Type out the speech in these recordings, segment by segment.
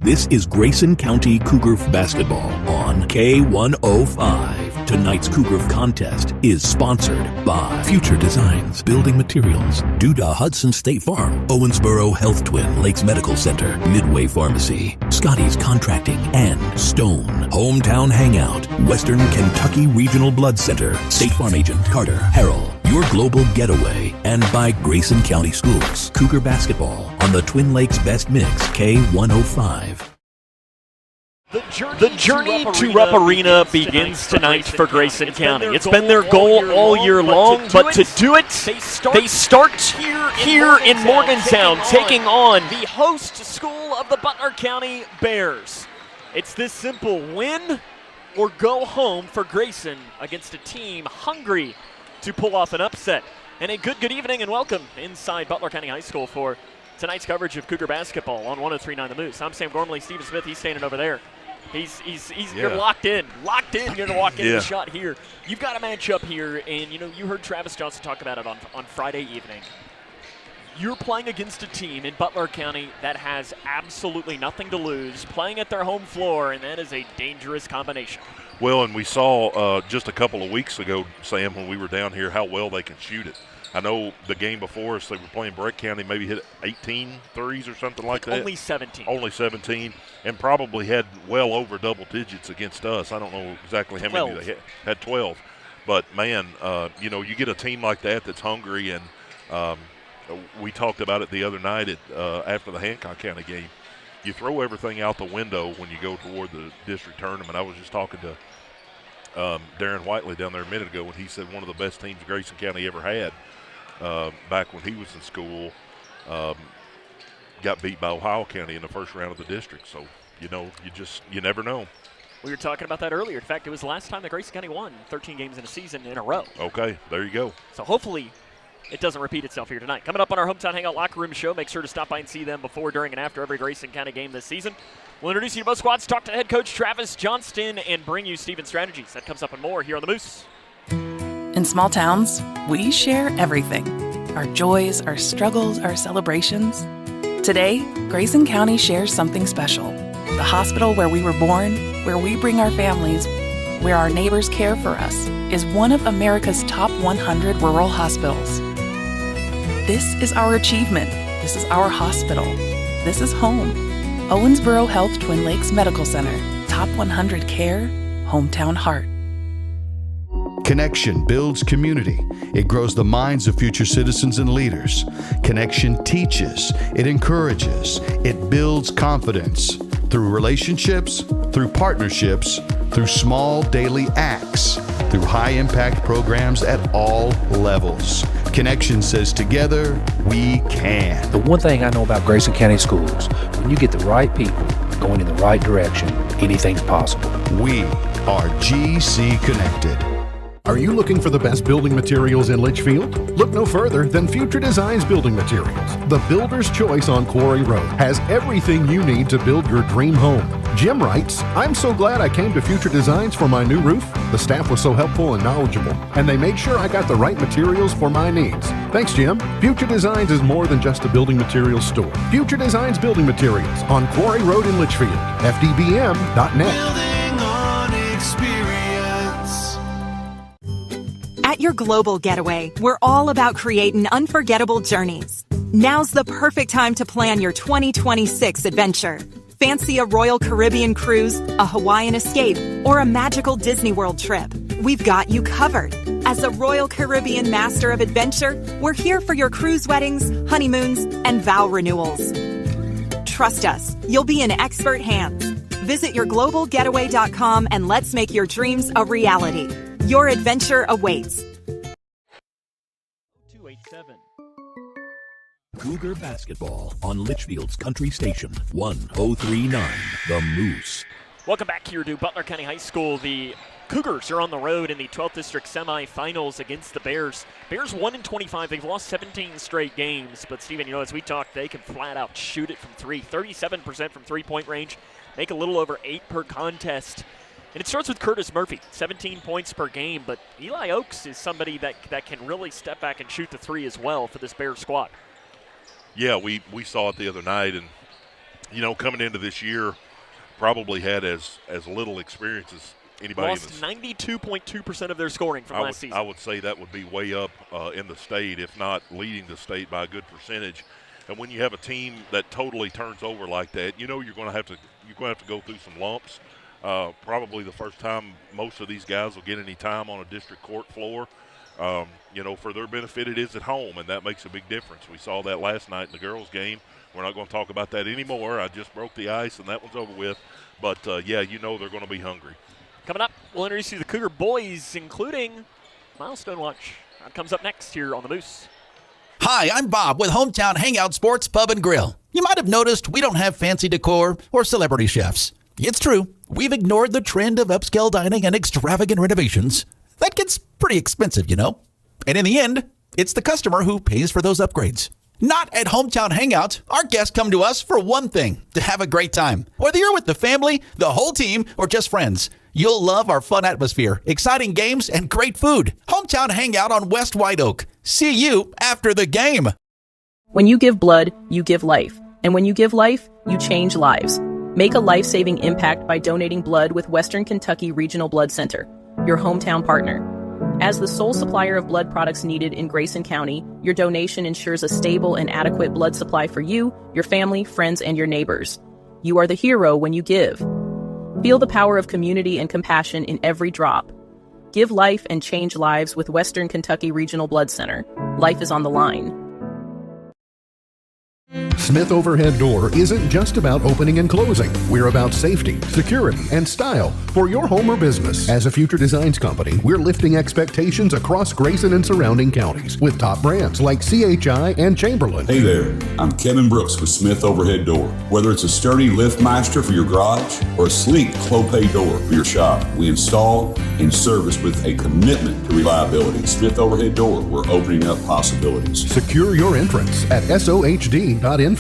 This is Grayson County Cougar basketball on K105. Tonight's Cougar contest is sponsored by Future Designs Building Materials, Duda Hudson State Farm, Owensboro Health Twin Lakes Medical Center, Midway Pharmacy, Scotty's Contracting, and Stone. Hometown Hangout, Western Kentucky Regional Blood Center, State Farm Agent Carter Harrell, Your Global Getaway, and by Grayson County Schools. Cougar basketball on the Twin Lakes Best Mix, K105. The journey to Rupp Arena begins tonight for Grayson County. It's been their goal all year long, but to do it, they start here in Morgantown, taking on the host school of the Butler County Bears. It's this simple: win or go home for Grayson against a team hungry to pull off an upset. And a good evening and welcome inside Butler County High School for tonight's coverage of Cougar basketball on 103.9 The Moose. I'm Sam Gormley. Steven Smith, he's standing over there. You're locked in. You're going to walk in the shot here. You've got a matchup here, and you heard Travis Johnson talk about it on Friday evening. You're playing against a team in Butler County that has absolutely nothing to lose, playing at their home floor, and that is a dangerous combination. Well, and we saw just a couple of weeks ago, Sam, when we were down here, how well they can shoot it. I know the game before us, they were playing Breck County, maybe hit 18 threes or something like that. Only 17. Only 17, and probably had well over double digits against us. I don't know exactly how many they had 12. But, man, you get a team like that that's hungry, and we talked about it the other night after the Hancock County game. You throw everything out the window when you go toward the district tournament. I was just talking to Darren Whiteley down there a minute ago, and he said one of the best teams Grayson County ever had back when he was in school got beat by Ohio County in the first round of the district. So, you never know. We were talking about that earlier. In fact, it was the last time that Grayson County won 13 games in a season in a row. Okay, there you go. So hopefully it doesn't repeat itself here tonight. Coming up on our Hometown Hangout Locker Room show, make sure to stop by and see them before, during, and after every Grayson County game this season. We'll introduce you to both squads, talk to head coach Travis Johnston, and bring you Steven's strategies. That comes up and more here on The Moose. In small towns, we share everything. Our joys, our struggles, our celebrations. Today, Grayson County shares something special. The hospital where we were born, where we bring our families, where our neighbors care for us, is one of America's top 100 rural hospitals. This is our achievement. This is our hospital. This is home. Owensboro Health Twin Lakes Medical Center. Top 100 care, hometown heart. Connection builds community. It grows the minds of future citizens and leaders. Connection teaches. It encourages. It builds confidence. Through relationships, through partnerships, through small daily acts, through high-impact programs at all levels. Connection says together, we can. The one thing I know about Grayson County Schools, when you get the right people going in the right direction, anything's possible. We are GC Connected. Are you looking for the best building materials in Leitchfield? Look no further than Future Designs Building Materials. The builder's choice on Quarry Road has everything you need to build your dream home. Jim writes, "I'm so glad I came to Future Designs for my new roof. The staff was so helpful and knowledgeable, and they made sure I got the right materials for my needs. Thanks, Jim." Future Designs is more than just a building materials store. Future Designs Building Materials on Quarry Road in Leitchfield. FDBM.net. Building on experience. At your global getaway, we're all about creating unforgettable journeys. Now's the perfect time to plan your 2026 adventure. Fancy a Royal Caribbean cruise, a Hawaiian escape, or a magical Disney World trip? We've got you covered. As a Royal Caribbean Master of Adventure, we're here for your cruise weddings, honeymoons, and vow renewals. Trust us, you'll be in expert hands. Visit yourglobalgetaway.com and let's make your dreams a reality. Your adventure awaits. 287. Cougar basketball on Litchfield's Country Station, 1039 The Moose. Welcome back here to Butler County High School. The Cougars are on the road in the 12th District semifinals against the Bears. Bears 1-25. They've lost 17 straight games. But, Steven, as we talked, they can flat out shoot it from three. 37% from three-point range. Make a little over 8 per contest. And it starts with Curtis Murphy, 17 points per game. But Eli Oaks is somebody that can really step back and shoot the three as well for this Bears squad. Yeah, we saw it the other night, and coming into this year, probably had as little experience as anybody. Lost 92.2% of their scoring from last season. I would say that would be way up in the state, if not leading the state by a good percentage. And when you have a team that totally turns over like that, you're going to have to go through some lumps. Probably the first time most of these guys will get any time on a district court floor. For their benefit, it is at home, and that makes a big difference. We saw that last night in the girls' game. We're not going to talk about that anymore. I just broke the ice, and that one's over with. But, they're going to be hungry. Coming up, we'll introduce you to the Cougar boys, including Milestone Watch. That comes up next here on the Moose. Hi, I'm Bob with Hometown Hangout Sports Pub and Grill. You might have noticed we don't have fancy decor or celebrity chefs. It's true, we've ignored the trend of upscale dining and extravagant renovations. That gets pretty expensive, And in the end, it's the customer who pays for those upgrades. Not at Hometown Hangout. Our guests come to us for one thing, to have a great time. Whether you're with the family, the whole team, or just friends, you'll love our fun atmosphere, exciting games, and great food. Hometown Hangout on West White Oak. See you after the game. When you give blood, you give life. And when you give life, you change lives. Make a life-saving impact by donating blood with Western Kentucky Regional Blood Center, your hometown partner. As the sole supplier of blood products needed in Grayson County, your donation ensures a stable and adequate blood supply for you, your family, friends, and your neighbors. You are the hero when you give. Feel the power of community and compassion in every drop. Give life and change lives with Western Kentucky Regional Blood Center. Life is on the line. Smith Overhead Door isn't just about opening and closing. We're about safety, security, and style for your home or business. As a Future Designs company, we're lifting expectations across Grayson and surrounding counties with top brands like CHI and Chamberlain. Hey there, I'm Kevin Brooks with Smith Overhead Door. Whether it's a sturdy LiftMeister for your garage or a sleek Clopay door for your shop, we install and service with a commitment to reliability. Smith Overhead Door, we're opening up possibilities. Secure your entrance at sohd.info.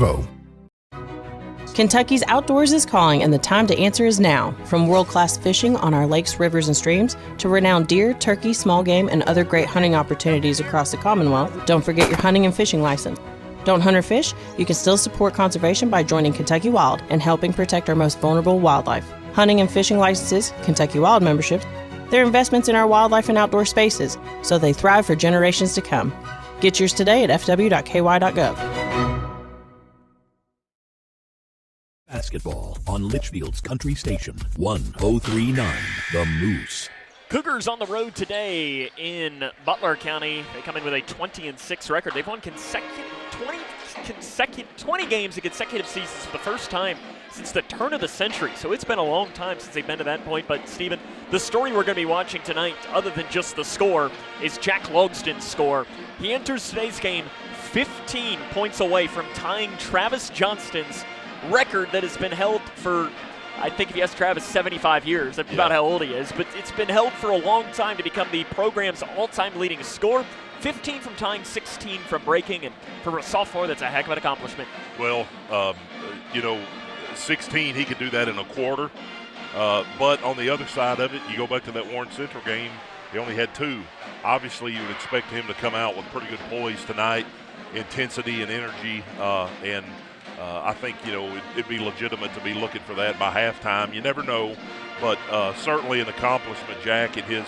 Kentucky's outdoors is calling, and the time to answer is now. From world-class fishing on our lakes, rivers, and streams to renowned deer, turkey, small game, and other great hunting opportunities across the Commonwealth, don't forget your hunting and fishing license. Don't hunt or fish? You can still support conservation by joining Kentucky Wild and helping protect our most vulnerable wildlife. Hunting and fishing licenses, Kentucky Wild memberships, they're investments in our wildlife and outdoor spaces, so they thrive for generations to come. Get yours today at fw.ky.gov. Basketball on Litchfield's Country Station, 1039 The Moose. Cougars on the road today in Butler County. They come in with a 20-6 record. They've won 20 games in consecutive seasons for the first time since the turn of the century. So it's been a long time since they've been to that point. But, Stephen, the story we're going to be watching tonight, other than just the score, is Jack Logston's score. He enters today's game 15 points away from tying Travis Johnston's record that has been held for, I think if you ask Travis, 75 years. That's about how old he is. But it's been held for a long time to become the program's all-time leading scorer. 15 from tying, 16 from breaking, and for a sophomore, that's a heck of an accomplishment. Well, 16, he could do that in a quarter. But on the other side of it, you go back to that Warren Central game, he only had 2. Obviously, you would expect him to come out with pretty good poise tonight, intensity and energy, and I think, it'd be legitimate to be looking for that by halftime. You never know, but certainly an accomplishment, Jack, in his,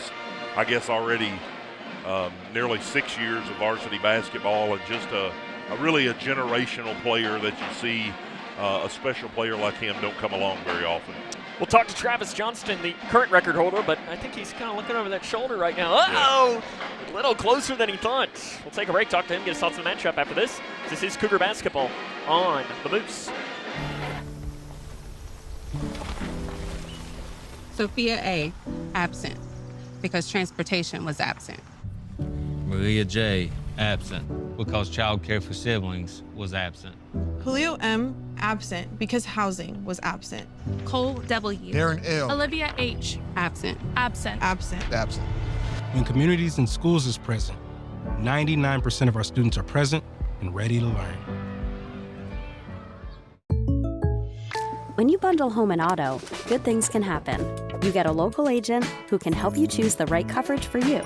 I guess, already nearly 6 years of varsity basketball, and just really a generational player that you see. A special player like him don't come along very often. We'll talk to Travis Johnston, the current record holder, but I think he's kind of looking over that shoulder right now. Uh-oh! A little closer than he thought. We'll take a break, talk to him, get his thoughts on the matchup after this. This is Cougar basketball on the Moose. Sophia A., absent, because transportation was absent. Maria J., absent, because child care for siblings was absent. Julio M., absent, because housing was absent. Cole W. Darren L. Olivia H. Absent. Absent. Absent. Absent. When communities and schools is present, 99% of our students are present and ready to learn. When you bundle home and auto, good things can happen. You get a local agent who can help you choose the right coverage for you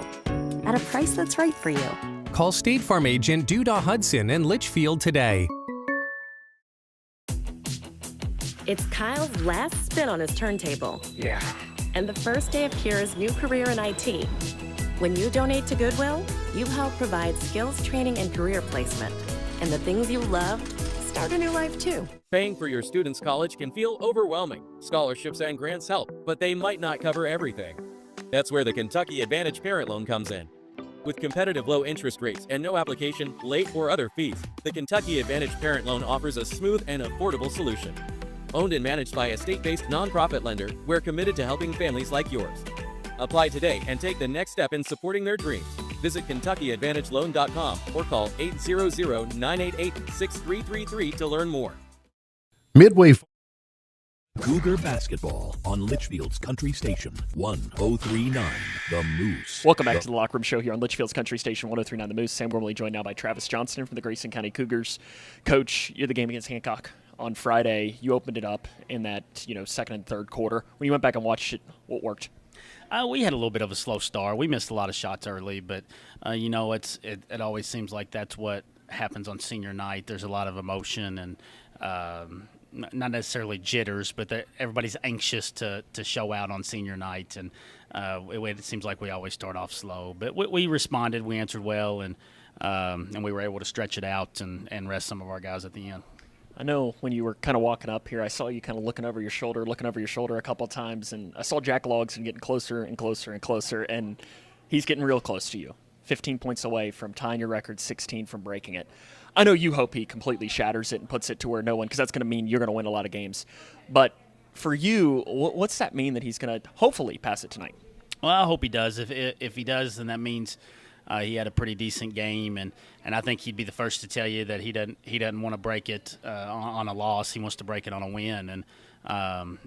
at a price that's right for you. Call State Farm agent Duda Hudson in Litchfield today. It's Kyle's last spin on his turntable. Yeah. And the first day of Kira's new career in IT. When you donate to Goodwill, you help provide skills training and career placement. And the things you loved start a new life too. Paying for your student's college can feel overwhelming. Scholarships and grants help, but they might not cover everything. That's where the Kentucky Advantage Parent Loan comes in. With competitive low interest rates and no application, late, or other fees, the Kentucky Advantage Parent Loan offers a smooth and affordable solution. Owned and managed by a state-based nonprofit lender, we're committed to helping families like yours. Apply today and take the next step in supporting their dreams. Visit KentuckyAdvantageLoan.com or call 800-988-6333 to learn more. Midway. Cougar basketball on Litchfield's Country Station 1039 The Moose. Welcome back to the Locker Room Show here on Litchfield's Country Station 1039 The Moose. Sam Gormley joined now by Travis Johnston from the Grayson County Cougars. Coach, you're the game against Hancock on Friday. You opened it up in that second and third quarter. When you went back and watched it, what worked? We had a little bit of a slow start. We missed a lot of shots early, but it always seems like that's what happens on senior night. There's a lot of emotion and not necessarily jitters, but everybody's anxious to show out on senior night, and it seems like we always start off slow. But we responded, we answered well, and we were able to stretch it out and rest some of our guys at the end. I know when you were kind of walking up here, I saw you kind of looking over your shoulder a couple of times, and I saw Jack Logson getting closer and closer and closer, and he's getting real close to you. 15 points away from tying your record, 16 from breaking it. I know you hope he completely shatters it and puts it to where no one, because that's going to mean you're going to win a lot of games. But for you, what's that mean that he's going to hopefully pass it tonight? Well, I hope he does. If he does, then that means he had a pretty decent game, and I think he'd be the first to tell you that he doesn't want to break it on a loss. He wants to break it on a win, and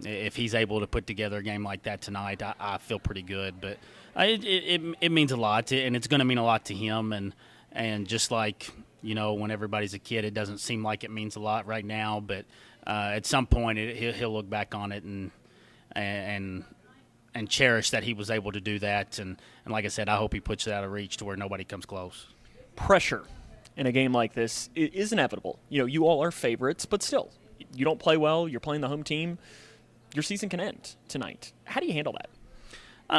if he's able to put together a game like that tonight, I feel pretty good. But it means a lot, and it's going to mean a lot to him. And just like when everybody's a kid, it doesn't seem like it means a lot right now, but at some point he'll look back on it and cherish that he was able to do that. And like I said, I hope he puts it out of reach to where nobody comes close. Pressure in a game like this is inevitable. You all are favorites, but still, you don't play well, you're playing the home team, your season can end tonight. How do you handle that?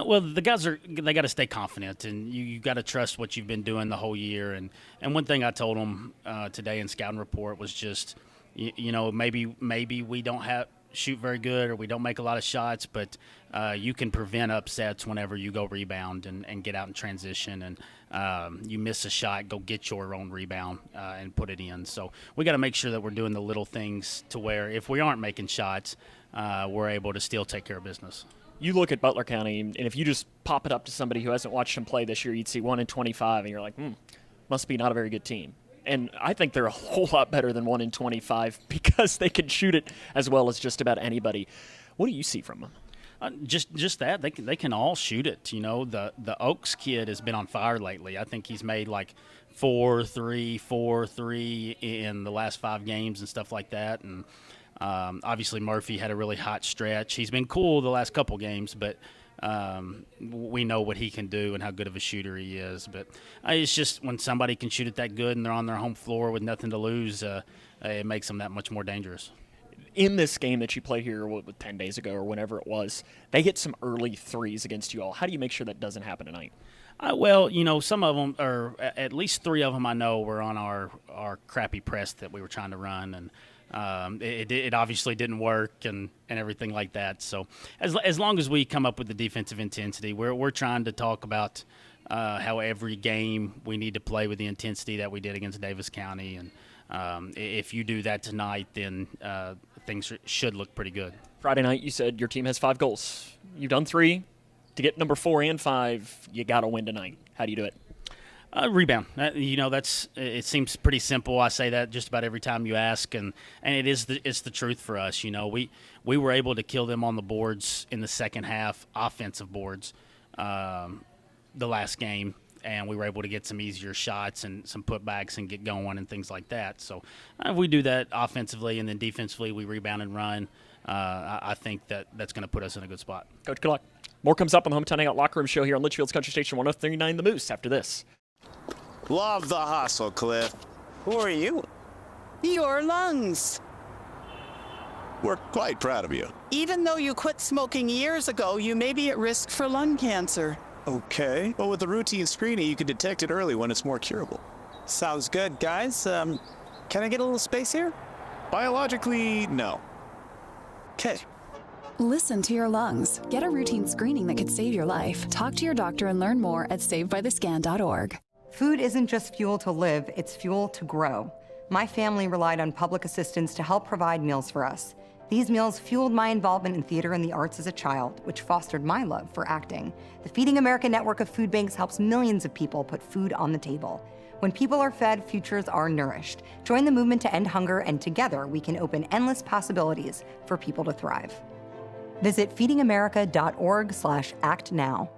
Well, the guys they got to stay confident, and you got to trust what you've been doing the whole year. And one thing I told them today in scouting report was just, maybe we don't shoot very good or we don't make a lot of shots, but you can prevent upsets whenever you go rebound and get out in transition, and you miss a shot, go get your own rebound and put it in. So we got to make sure that we're doing the little things to where if we aren't making shots, we're able to still take care of business. You look at Butler County, and if you just pop it up to somebody who hasn't watched them play this year, you'd see 1-25, and you're like, must be not a very good team. And I think they're a whole lot better than 1-25 because they can shoot it as well as just about anybody. What do you see from them? Just that they can all shoot it. The Oaks kid has been on fire lately. I think he's made like 4-3 in the last 5 games and stuff like that. And obviously Murphy had a really hot stretch. He's been cool the last couple games, but we know what he can do and how good of a shooter he is. But it's just when somebody can shoot it that good and they're on their home floor with nothing to lose, it makes them that much more dangerous. In this game that you played here 10 days ago or whenever it was, they hit some early threes against you all. How do you make sure that doesn't happen tonight? Well, some of them, or at least 3 of them I know, were on our crappy press that we were trying to run, and it obviously didn't work and everything like that. So as long as we come up with the defensive intensity, we're trying to talk about how every game we need to play with the intensity that we did against Davis County. And if you do that tonight, then things should look pretty good. Friday night, you said your team has 5 goals. You've done 3. To get number 4 and 5, you got to win tonight. How do you do it? Rebound. It seems pretty simple. I say that just about every time you ask, and it's the truth for us. We were able to kill them on the boards in the second half, offensive boards, the last game, and we were able to get some easier shots and some putbacks and get going and things like that. So if we do that offensively and then defensively we rebound and run, I think that's going to put us in a good spot. Coach, good luck. More comes up on the Hometown Hangout Locker Room Show here on Litchfield's Country Station 1039 The Moose after this. Love the hustle, Cliff. Who are you? Your lungs. We're quite proud of you. Even though you quit smoking years ago, you may be at risk for lung cancer. Okay. Well, with the routine screening, you can detect it early when it's more curable. Sounds good, guys. Can I get a little space here? Biologically, no. Okay. Listen to your lungs. Get a routine screening that could save your life. Talk to your doctor and learn more at savedbythescan.org. Food isn't just fuel to live, it's fuel to grow. My family relied on public assistance to help provide meals for us. These meals fueled my involvement in theater and the arts as a child, which fostered my love for acting. The Feeding America network of food banks helps millions of people put food on the table. When people are fed, futures are nourished. Join the movement to end hunger, and together we can open endless possibilities for people to thrive. Visit feedingamerica.org/actnow.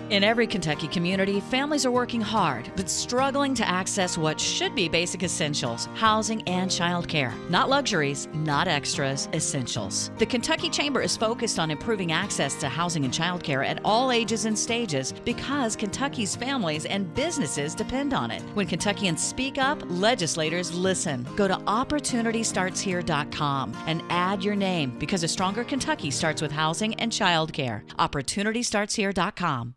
In every Kentucky community, families are working hard, but struggling to access what should be basic essentials, housing and childcare. Not luxuries, not extras, essentials. The Kentucky Chamber is focused on improving access to housing and childcare at all ages and stages because Kentucky's families and businesses depend on it. When Kentuckians speak up, legislators listen. Go to OpportunityStartsHere.com and add your name because a stronger Kentucky starts with housing and childcare. OpportunityStartsHere.com.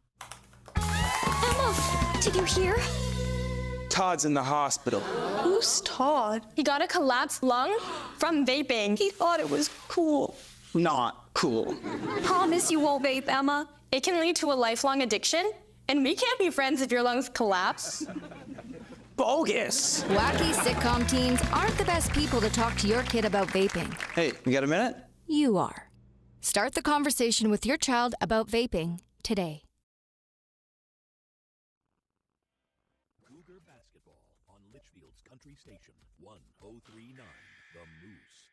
Did you hear? Todd's in the hospital. Who's Todd? He got a collapsed lung from vaping. He thought it was cool. Not cool. Promise you won't vape, Emma. It can lead to a lifelong addiction, and we can't be friends if your lungs collapse. Bogus. Wacky sitcom teens aren't the best people to talk to your kid about vaping. Hey, you got a minute? You are. Start the conversation with your child about vaping today. Cougar basketball on Leitchfield's Country Station 1039, The Moose.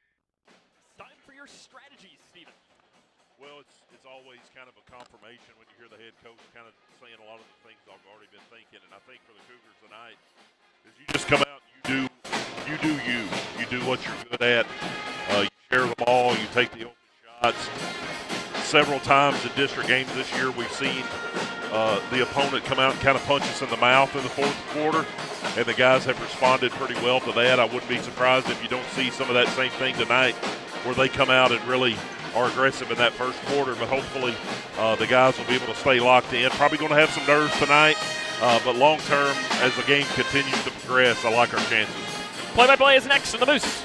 Time for your strategies, Stephen. Well, it's always kind of a confirmation when you hear the head coach kind of saying a lot of the things I've already been thinking. And I think for the Cougars tonight is you just come out and you do what you're good at. You share the ball, you take the open shots. Several times in district games this year we've seen the opponent come out and kind of punch us in the mouth in the fourth quarter, and the guys have responded pretty well to that. I wouldn't be surprised if you don't see some of that same thing tonight where they come out and really are aggressive in that first quarter, but hopefully the guys will be able to stay locked in. Probably going to have some nerves tonight, but long term, as the game continues to progress, I like our chances. Play-by-play is next on the Moose.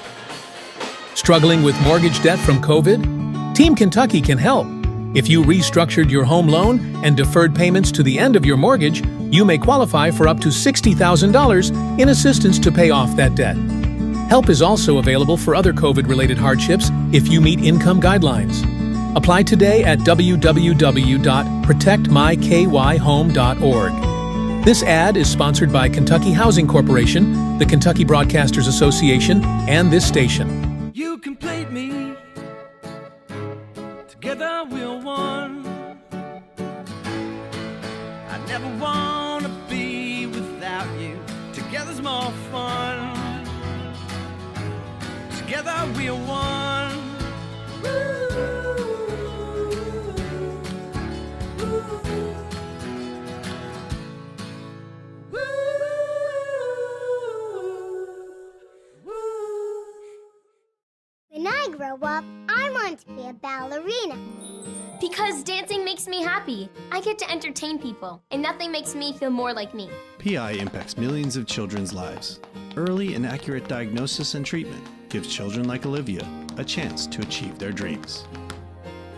Struggling with mortgage debt from COVID? Team Kentucky can help. If you restructured your home loan and deferred payments to the end of your mortgage, you may qualify for up to $60,000 in assistance to pay off that debt. Help is also available for other COVID-related hardships if you meet income guidelines. Apply today at www.protectmykyhome.org. This ad is sponsored by Kentucky Housing Corporation, the Kentucky Broadcasters Association, and this station. You complete me. Together we're one. I never want to be without you. Together's more fun. Together we're one. When I grow up, I want to be a ballerina. Because dancing makes me happy. I get to entertain people, and nothing makes me feel more like me. PI impacts millions of children's lives. Early and accurate diagnosis and treatment gives children like Olivia a chance to achieve their dreams.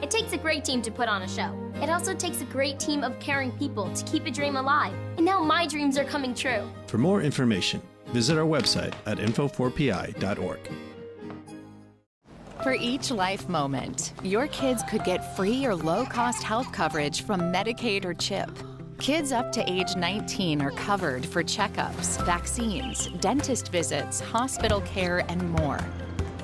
It takes a great team to put on a show. It also takes a great team of caring people to keep a dream alive. And now my dreams are coming true. For more information, visit our website at info4pi.org. For each life moment, your kids could get free or low-cost health coverage from Medicaid or CHIP. Kids up to age 19 are covered for checkups, vaccines, dentist visits, hospital care, and more.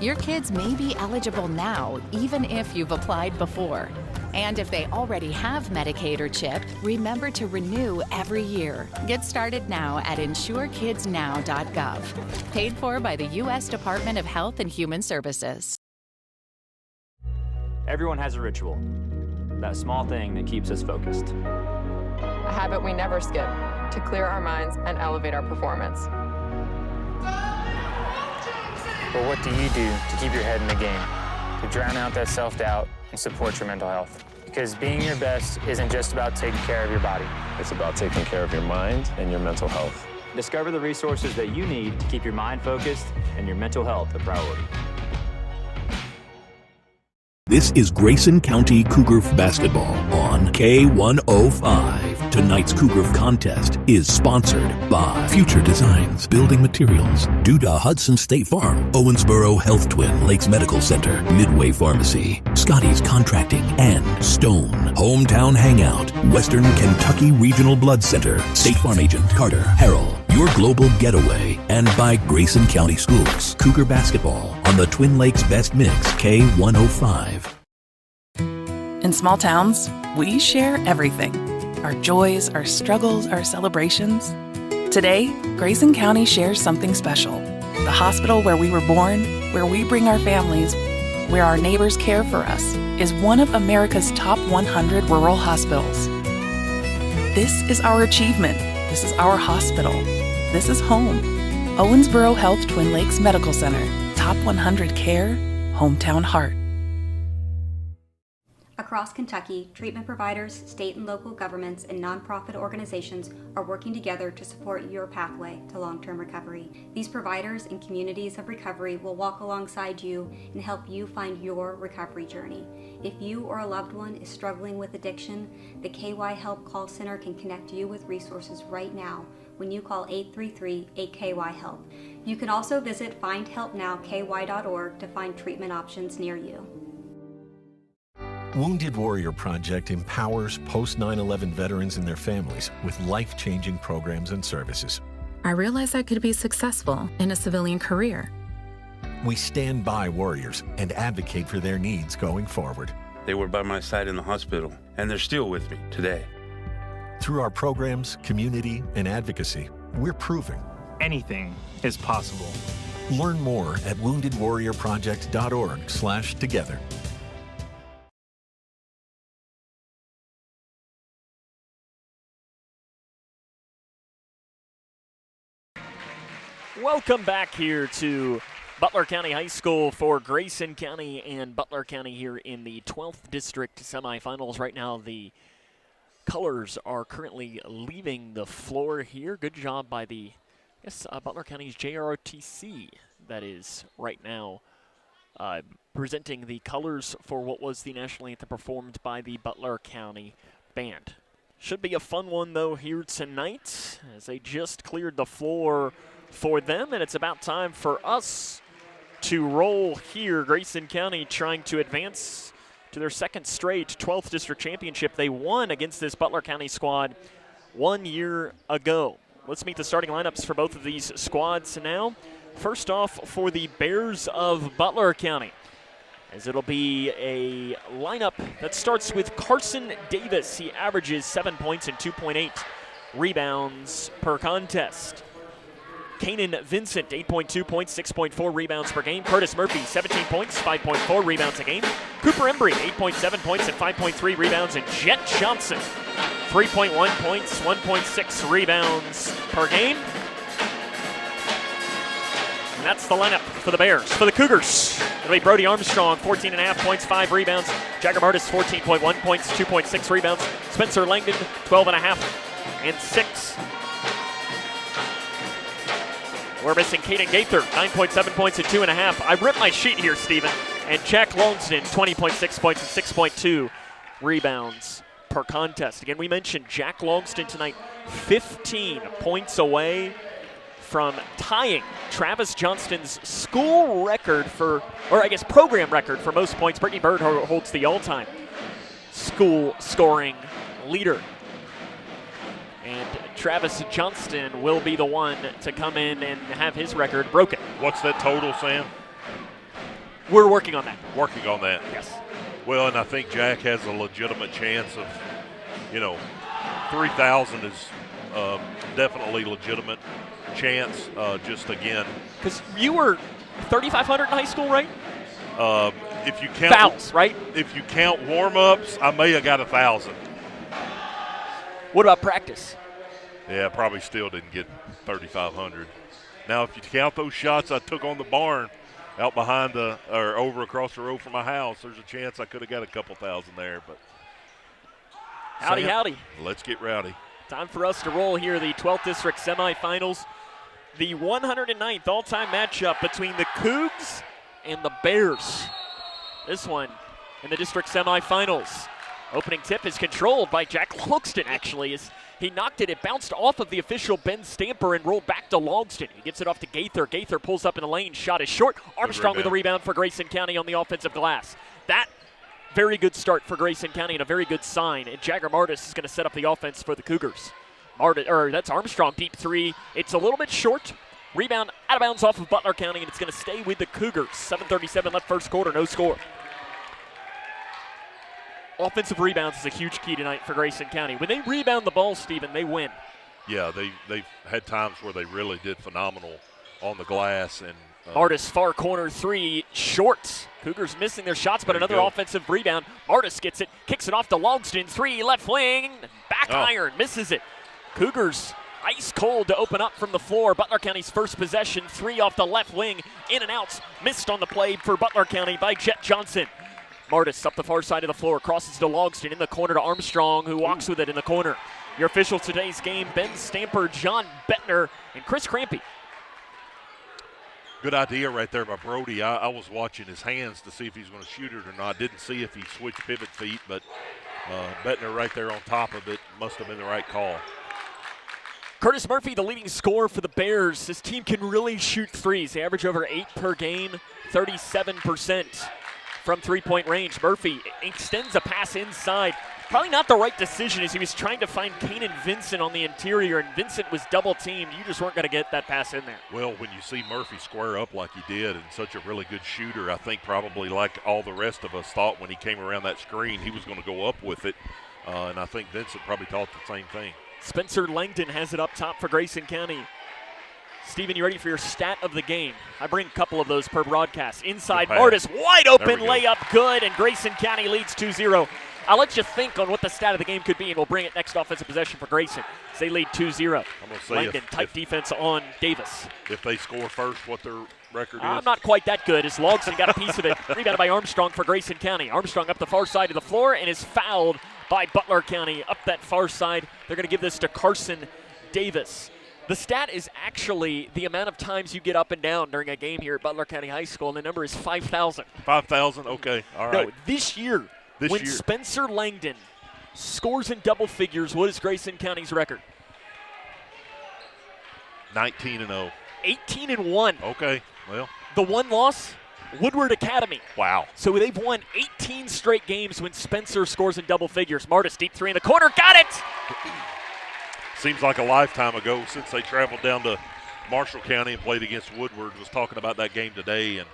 Your kids may be eligible now, even if you've applied before. And if they already have Medicaid or CHIP, remember to renew every year. Get started now at insurekidsnow.gov. Paid for by the U.S. Department of Health and Human Services. Everyone has a ritual, that small thing that keeps us focused. A habit we never skip to clear our minds and elevate our performance. But what do you do to keep your head in the game, to drown out that self-doubt and support your mental health? Because being your best isn't just about taking care of your body. It's about taking care of your mind and your mental health. Discover the resources that you need to keep your mind focused and your mental health a priority. This is Grayson County Cougar basketball on K105. Tonight's Cougar contest is sponsored by Future Designs Building Materials, due to Hudson State Farm, Owensboro Health Twin Lakes Medical Center, Midway Pharmacy, Scotty's Contracting, and Stone Hometown Hangout, Western Kentucky Regional Blood Center, State Farm Agent Carter Harrell, your global getaway, and by Grayson County Schools. Cougar basketball on the Twin Lakes Best Mix, K105. In small towns, we share everything. Our joys, our struggles, our celebrations. Today, Grayson County shares something special. The hospital where we were born, where we bring our families, where our neighbors care for us, is one of America's top 100 rural hospitals. This is our achievement. This is our hospital. This is home. Owensboro Health Twin Lakes Medical Center. Top 100 care, hometown heart. Across Kentucky, treatment providers, state and local governments, and nonprofit organizations are working together to support your pathway to long-term recovery. These providers and communities of recovery will walk alongside you and help you find your recovery journey. If you or a loved one is struggling with addiction, the KY Help Call Center can connect you with resources right now when you call 833-8KY-HELP. You can also visit findhelpnowky.org to find treatment options near you. Wounded Warrior Project empowers post-9/11 veterans and their families with life-changing programs and services. I realized I could be successful in a civilian career. We stand by warriors and advocate for their needs going forward. They were by my side in the hospital, and they're still with me today. Through our programs, community, and advocacy, we're proving anything is possible. Learn more at woundedwarriorproject.org/together. Welcome back here to Butler County High School for Grayson County and Butler County here in the 12th District Semifinals. Right now, the colors are currently leaving the floor here. Good job by the, Butler County's JROTC, that is right now presenting the colors for what was the national anthem performed by the Butler County Band. Should be a fun one, though, here tonight, as they just cleared the floor for them, and it's about time for us to roll here. Grayson County trying to advance to their second straight 12th District Championship. They won against this Butler County squad 1 year ago. Let's meet the starting lineups for both of these squads now. First off, for the Bears of Butler County, as it'll be a lineup that starts with Carson Davis. He averages 7 points and 2.8 rebounds per contest. Kanan Vincent, 8.2 points, 6.4 rebounds per game. Curtis Murphy, 17 points, 5.4 rebounds a game. Cooper Embry, 8.7 points and 5.3 rebounds. And Jet Johnson, 3.1 points, 1.6 rebounds per game. And that's the lineup for the Bears. For the Cougars, it'll be Brody Armstrong, 14.5 points, 5 rebounds. Jagger Martis, 14.1 points, 2.6 rebounds. Spencer Langdon, 12.5 and 6. We're missing Caden Gaither, 9.7 points and 2.5. I ripped my sheet here, Steven. And Jack Longston, 20.6 points and 6.2 rebounds per contest. Again, we mentioned Jack Longston tonight, 15 points away from tying Travis Johnston's school record for, or I guess program record for most points. Brittany Bird holds the all-time school scoring leader. And Travis Johnston will be the one to come in and have his record broken. What's that total, Sam? We're working on that. Working on that. Yes. Well, and I think Jack has a legitimate chance of, 3,000 is definitely legitimate chance. Just again, because you were 3,500 in high school, right? If you count fouls, right? If you count warm-ups, I may have got 1,000. What about practice? Yeah, probably still didn't get 3,500. Now, if you count those shots I took on the barn, out behind or over across the road from my house. There's a chance I could have got a couple thousand there. But howdy, Sam, howdy. Let's get rowdy. Time for us to roll here, the 12th District semifinals. The 109th all-time matchup between the Cougs and the Bears. This one in the district semifinals. Opening tip is controlled by Jack Logston, actually, as he knocked it. It bounced off of the official Ben Stamper and rolled back to Logston. He gets it off to Gaither. Gaither pulls up in the lane. Shot is short. Armstrong with a rebound for Grayson County on the offensive glass. That very good start for Grayson County and a very good sign. And Jagger Martis is going to set up the offense for the Cougars. That's Armstrong, deep three. It's a little bit short. Rebound out of bounds off of Butler County, and it's going to stay with the Cougars. 7:37 left first quarter, no score. Offensive rebounds is a huge key tonight for Grayson County. When they rebound the ball, Stephen, they win. Yeah, they've had times where they really did phenomenal on the glass. And Martis, far corner three, short. Cougars missing their shots, but another offensive rebound. Martis gets it, kicks it off to Logston. Three, left wing, back iron, misses it. Cougars ice cold to open up from the floor. Butler County's first possession, three off the left wing, in and outs, missed on the play for Butler County by Jet Johnson. Martis up the far side of the floor, crosses to Logston, in the corner to Armstrong, who walks with it in the corner. Your officials today's game, Ben Stamper, John Bettner, and Chris Crampy. Good idea right there by Brody. I was watching his hands to see if he's going to shoot it or not. Didn't see if he switched pivot feet, but Bettner right there on top of it must have been the right call. Curtis Murphy, the leading scorer for the Bears. This team can really shoot threes. They average over 8 per game, 37% from three-point range. Murphy extends a pass inside. Probably not the right decision as he was trying to find Kanan Vincent on the interior, and Vincent was double-teamed. You just weren't going to get that pass in there. Well, when you see Murphy square up like he did and such a really good shooter, I think probably like all the rest of us thought when he came around that screen, he was going to go up with it. And I think Vincent probably thought the same thing. Spencer Langdon has it up top for Grayson County. Stephen, you ready for your stat of the game? I bring a couple of those per broadcast. Inside, Martis, wide open layup, good, and Grayson County leads 2-0. I'll let you think on what the stat of the game could be, and we'll bring it next offensive possession for Grayson. They lead 2-0. I'm going to say Langdon, tight defense on Davis. If they score first, what their record is? I'm not quite that good, as Logston got a piece of it. Rebounded by Armstrong for Grayson County. Armstrong up the far side of the floor and is fouled by Butler County up that far side. They're going to give this to Carson Davis. The stat is actually the amount of times you get up and down during a game here at Butler County High School, and the number is 5,000. 5,000? Okay, all right. No, this year, when Spencer Langdon scores in double figures, what is Grayson County's record? 19-0. 18-1. Okay, well. The one loss, Woodward Academy. Wow. So they've won 18 straight games when Spencer scores in double figures. Martis, deep three in the corner, got it! Seems like a lifetime ago since they traveled down to Marshall County and played against Woodward. Was talking about that game today, and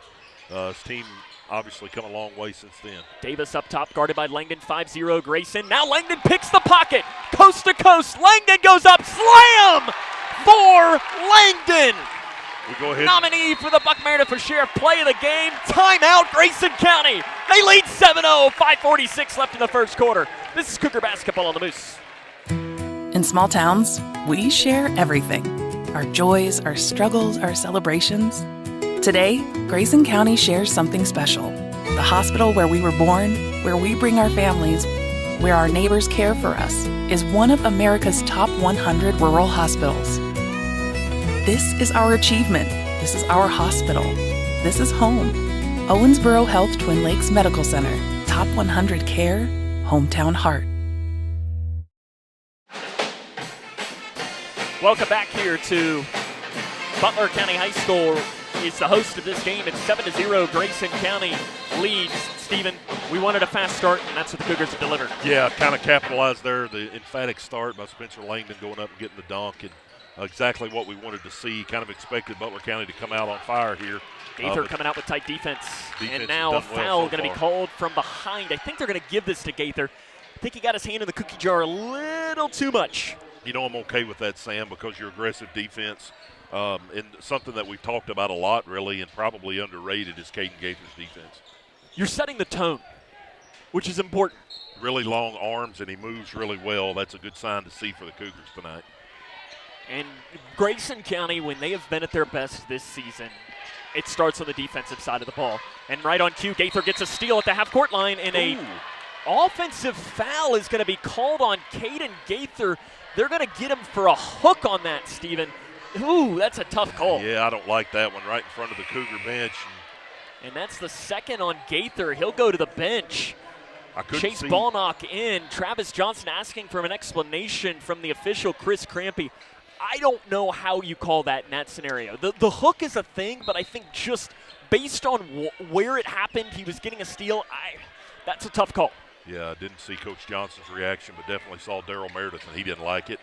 his team obviously come a long way since then. Davis up top, guarded by Langdon, 5-0 Grayson. Now Langdon picks the pocket, coast to coast. Langdon goes up, slam for Langdon. We go ahead. Nominee for the Buck Meredith for Sheriff play of the game. Timeout, Grayson County. They lead 7-0, 5:46 left in the first quarter. This is Cougar basketball on the Moose. In small towns, we share everything. Our joys, our struggles, our celebrations. Today, Grayson County shares something special. The hospital where we were born, where we bring our families, where our neighbors care for us, is one of America's top 100 rural hospitals. This is our achievement. This is our hospital. This is home. Owensboro Health Twin Lakes Medical Center. Top 100 care, hometown heart. Welcome back here to Butler County High School. Is the host of this game. It's 7-0. Grayson County leads. Stephen, we wanted a fast start, and that's what the Cougars have delivered. Yeah, kind of capitalized there. The emphatic start by Spencer Langdon going up and getting the dunk, and exactly what we wanted to see. Kind of expected Butler County to come out on fire here. Gaither coming out with tight defense. And now a foul going to be called from behind. I think they're going to give this to Gaither. I think he got his hand in the cookie jar a little too much. You know, I'm okay with that, Sam, because your aggressive defense, and something that we've talked about a lot, really, and probably underrated, is Caden Gaither's defense. You're setting the tone, which is important. Really long arms, and he moves really well. That's a good sign to see for the Cougars tonight. And Grayson County, when they have been at their best this season, it starts on the defensive side of the ball. And right on cue, Gaither gets a steal at the half-court line, and a offensive foul is going to be called on Caden Gaither. They're going to get him for a hook on that, Steven. Ooh, that's a tough call. Yeah, I don't like that one right in front of the Cougar bench. And that's the second on Gaither. He'll go to the bench. Chase Ballnock in. Travis Johnson asking for an explanation from the official, Chris Crampy. I don't know how you call that in that scenario. The hook is a thing, but I think just based on where it happened, he was getting a steal. That's a tough call. Yeah, I didn't see Coach Johnson's reaction, but definitely saw Daryl Meredith, and he didn't like it.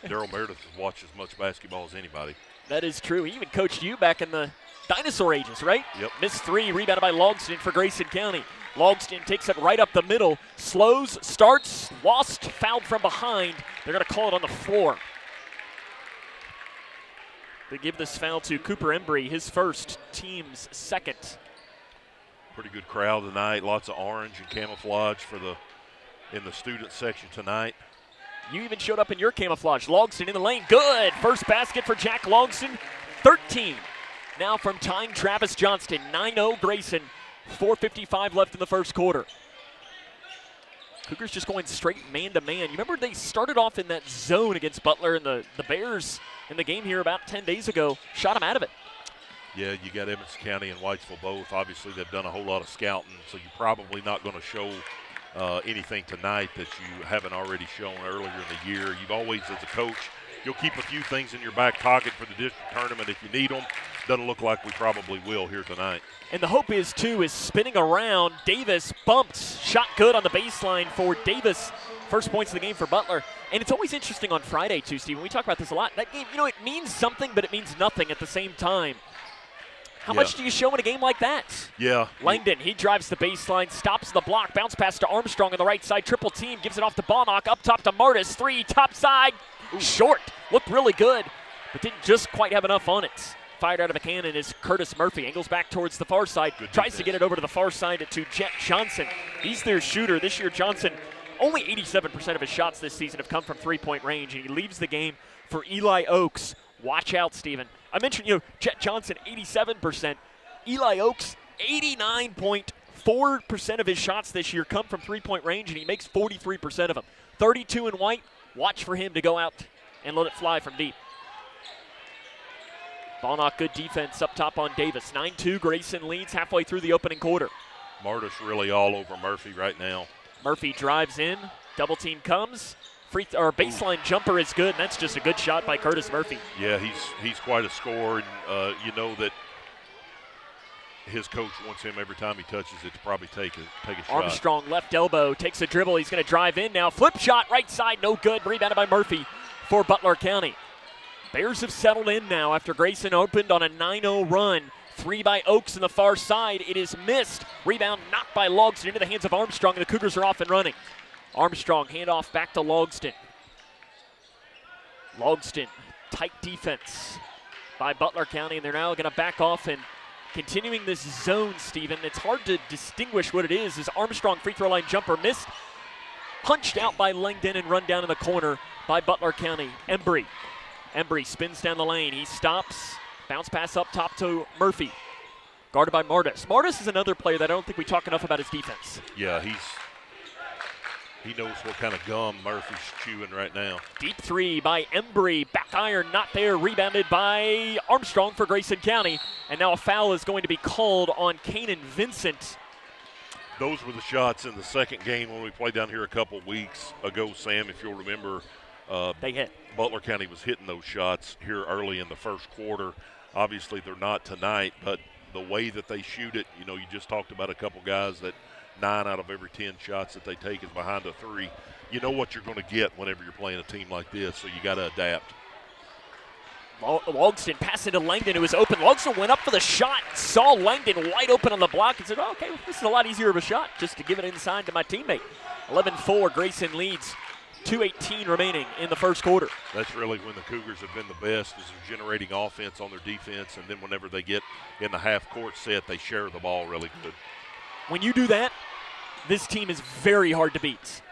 And Daryl Meredith has watched as much basketball as anybody. That is true. He even coached you back in the dinosaur ages, right? Yep. Missed three, rebounded by Logston for Grayson County. Logston takes it right up the middle, slows, starts, lost, fouled from behind. They're going to call it on the floor. They give this foul to Cooper Embry, his first, team's second. Pretty good crowd tonight. Lots of orange and camouflage in the student section tonight. You even showed up in your camouflage. Logston in the lane. Good. First basket for Jack Logston. 13. Now from tying Travis Johnston. 9-0 Grayson. 4:55 left in the first quarter. Cougars just going straight man-to-man. You remember they started off in that zone against Butler, and the Bears in the game here about 10 days ago shot them out of it. Yeah, you got Edmonds County and Whitesville both. Obviously, they've done a whole lot of scouting, so you're probably not going to show anything tonight that you haven't already shown earlier in the year. You've always, as a coach, you'll keep a few things in your back pocket for the district tournament if you need them. Doesn't look like we probably will here tonight. And the hope is, too, is spinning around. Davis bumps, shot good on the baseline for Davis. First points of the game for Butler. And it's always interesting on Friday, too, Steve. We talk about this a lot. That game, it means something, but it means nothing at the same time. How much do you show in a game like that? Yeah. Langdon, he drives the baseline, stops the block, bounce pass to Armstrong on the right side. Triple team, gives it off to Ballnock, up top to Martis. Three, top side, short. Looked really good, but didn't just quite have enough on it. Fired out of a cannon is Curtis Murphy. Angles back towards the far side. Tries to get it over to the far side to Jet Johnson. He's their shooter. This year, Johnson, only 87% of his shots this season have come from three-point range, and he leaves the game for Eli Oaks. Watch out, Steven. I mentioned, Jet Johnson, 87%. Eli Oaks, 89.4% of his shots this year come from three-point range, and he makes 43% of them. 32 in white. Watch for him to go out and let it fly from deep. Ballnock, good defense up top on Davis. 9-2, Grayson leads halfway through the opening quarter. Martis really all over Murphy right now. Murphy drives in, double team comes. Baseline jumper is good, and that's just a good shot by Curtis Murphy. Yeah, he's quite a scorer, and you know that his coach wants him every time he touches it to probably take a shot. Armstrong, left elbow, takes a dribble. He's going to drive in now. Flip shot, right side, no good. Rebounded by Murphy for Butler County. Bears have settled in now after Grayson opened on a 9-0 run. Three by Oaks in the far side. It is missed. Rebound knocked by Logston into the hands of Armstrong, and the Cougars are off and running. Armstrong, handoff back to Logston. Logston, tight defense by Butler County, and they're now going to back off and continuing this zone, Steven. It's hard to distinguish what it is. As Armstrong free throw line jumper missed. Punched out by Langdon and run down in the corner by Butler County. Embry spins down the lane. He stops. Bounce pass up top to Murphy. Guarded by Martis. Martis is another player that I don't think we talk enough about his defense. Yeah, he knows what kind of gum Murphy's chewing right now. Deep three by Embry. Back iron not there. Rebounded by Armstrong for Grayson County. And now a foul is going to be called on Kanan Vincent. Those were the shots in the second game when we played down here a couple weeks ago, Sam, if you'll remember. They hit. Butler County was hitting those shots here early in the first quarter. Obviously, they're not tonight, but the way that they shoot it, you just talked about a couple guys that 9 out of every 10 shots that they take is behind a three. You know what you're going to get whenever you're playing a team like this, so you got to adapt. Logston passed it to Langdon, who was open. Logston went up for the shot, saw Langdon wide open on the block, and said, okay, this is a lot easier of a shot just to give it inside to my teammate. 11-4, Grayson leads. 2:18 remaining in the first quarter. That's really when the Cougars have been the best, is generating offense on their defense, and then whenever they get in the half-court set, they share the ball really good. When you do that, this team is very hard to beat.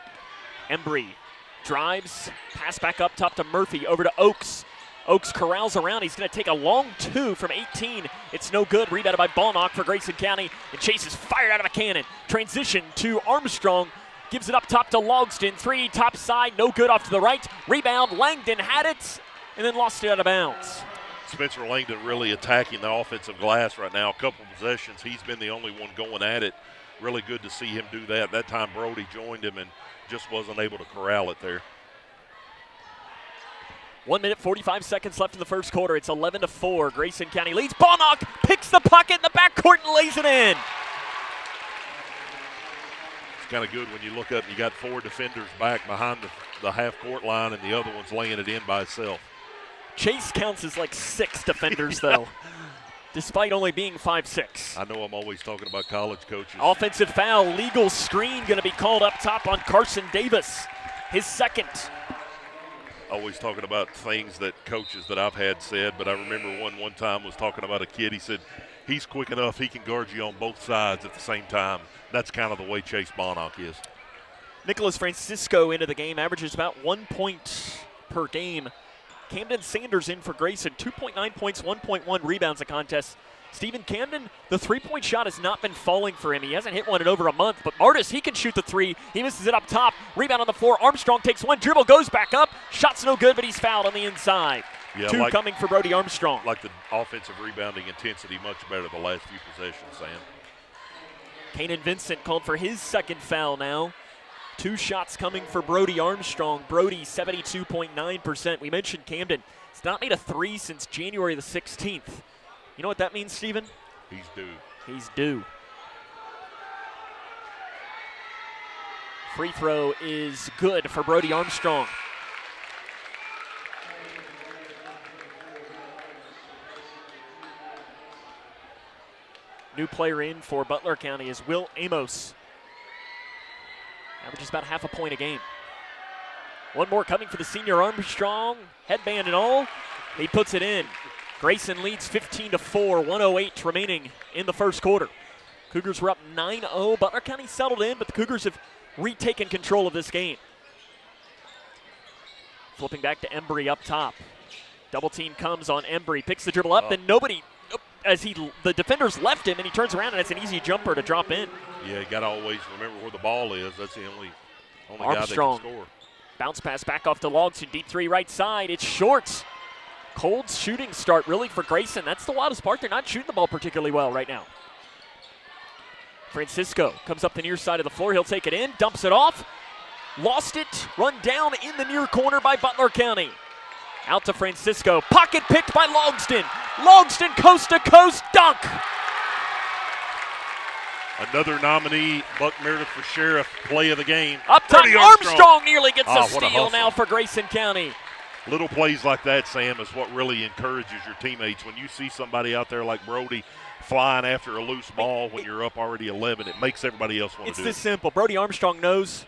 Embry drives, pass back up top to Murphy, over to Oaks. Oaks corrals around. He's going to take a long two from 18. It's no good. Rebounded by Ballnock for Grayson County. And Chase is fired out of a cannon. Transition to Armstrong. Gives it up top to Logston. Three, top side, no good off to the right. Rebound, Langdon had it, and then lost it out of bounds. Spencer Langdon really attacking the offensive glass right now. A couple possessions, he's been the only one going at it. Really good to see him do that. That time Brody joined him and just wasn't able to corral it there. 1 minute, 45 seconds left in the first quarter. It's 11-4. Grayson County leads. Ballnock picks the pocket in the backcourt and lays it in. It's kind of good when you look up and you got 4 defenders back behind the half-court line and the other one's laying it in by itself. Chase counts as like 6 defenders, though, despite only being 5'6". I know I'm always talking about college coaches. Offensive foul, legal screen going to be called up top on Carson Davis, his second. Always talking about things that coaches that I've had said, but I remember one time was talking about a kid. He said, he's quick enough, he can guard you on both sides at the same time. That's kind of the way Chase Ballnock is. Nicholas Francisco into the game, averages about 1 point per game. Camden Sanders in for Grayson, 2.9 points, 1.1 rebounds a contest. Stephen Camden, the three-point shot has not been falling for him. He hasn't hit one in over a month, but Martis, he can shoot the three. He misses it up top. Rebound on the floor. Armstrong takes one, dribble, goes back up. Shot's no good, but he's fouled on the inside. Yeah, Two coming for Brody Armstrong. Like the offensive rebounding intensity much better the last few possessions, Sam. Kanan Vincent called for his second foul now. 2 shots coming for Brody Armstrong. Brody, 72.9%. We mentioned Camden. He's not made a 3 since January the 16th. You know what that means, Steven? He's due. He's due. Free throw is good for Brody Armstrong. New player in for Butler County is Will Amos. Averages about half a point a game. One more coming for the senior Armstrong. Headband and all. He puts it in. Grayson leads 15-4, 1:08 remaining in the first quarter. Cougars were up 9-0. Butler County settled in, but the Cougars have retaken control of this game. Flipping back to Embry up top. Double team comes on Embry, picks the dribble up, and nobody, as the defenders left him, and he turns around, and it's an easy jumper to drop in. Yeah, you got to always remember where the ball is. That's the only Armstrong. guy that can score. Bounce pass back off to Logston, deep three right side. It's short. Cold shooting start really for Grayson. That's the wildest part. They're not shooting the ball particularly well right now. Francisco comes up the near side of the floor. He'll take it in, dumps it off. Lost it, run down in the near corner by Butler County. Out to Francisco. Pocket picked by Logston. Logston coast to coast dunk. Another nominee, Buck Meredith for Sheriff, play of the game. Up top, Armstrong nearly gets a steal now for Grayson County. Little plays like that, Sam, is what really encourages your teammates. When you see somebody out there like Brody flying after a loose ball when you're up already 11, it makes everybody else want to do it. It's this simple. Brody Armstrong knows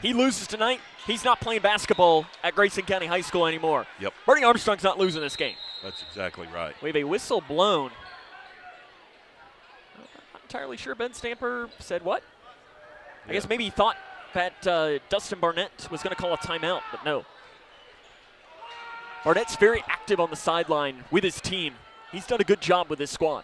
he loses tonight, he's not playing basketball at Grayson County High School anymore. Yep. Brody Armstrong's not losing this game. That's exactly right. We have a whistle blown. Not entirely sure Ben Stamper said what. I guess maybe he thought that Dustin Barnett was going to call a timeout, but no. Barnett's very active on the sideline with his team. He's done a good job with his squad.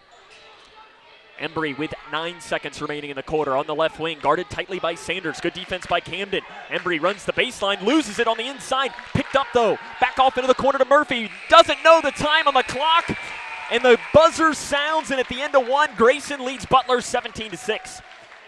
Embry with 9 seconds remaining in the quarter on the left wing, guarded tightly by Sanders. Good defense by Camden. Embry runs the baseline, loses it on the inside. Picked up though, back off into the corner to Murphy. Doesn't know the time on the clock. And the buzzer sounds, and at the end of one, Grayson leads Butler 17-6.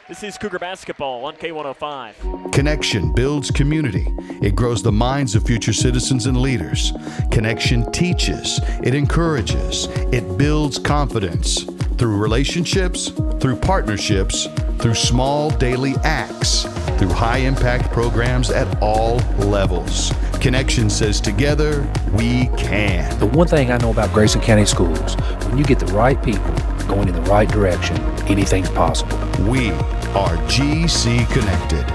This is Cougar basketball on K105. Connection builds community. It grows the minds of future citizens and leaders. Connection teaches. It encourages. It builds confidence. Through relationships, through partnerships, through small daily acts, through high-impact programs at all levels. Connection says together, we can. The one thing I know about Grayson County Schools, when you get the right people going in the right direction, anything's possible. We are GC Connected.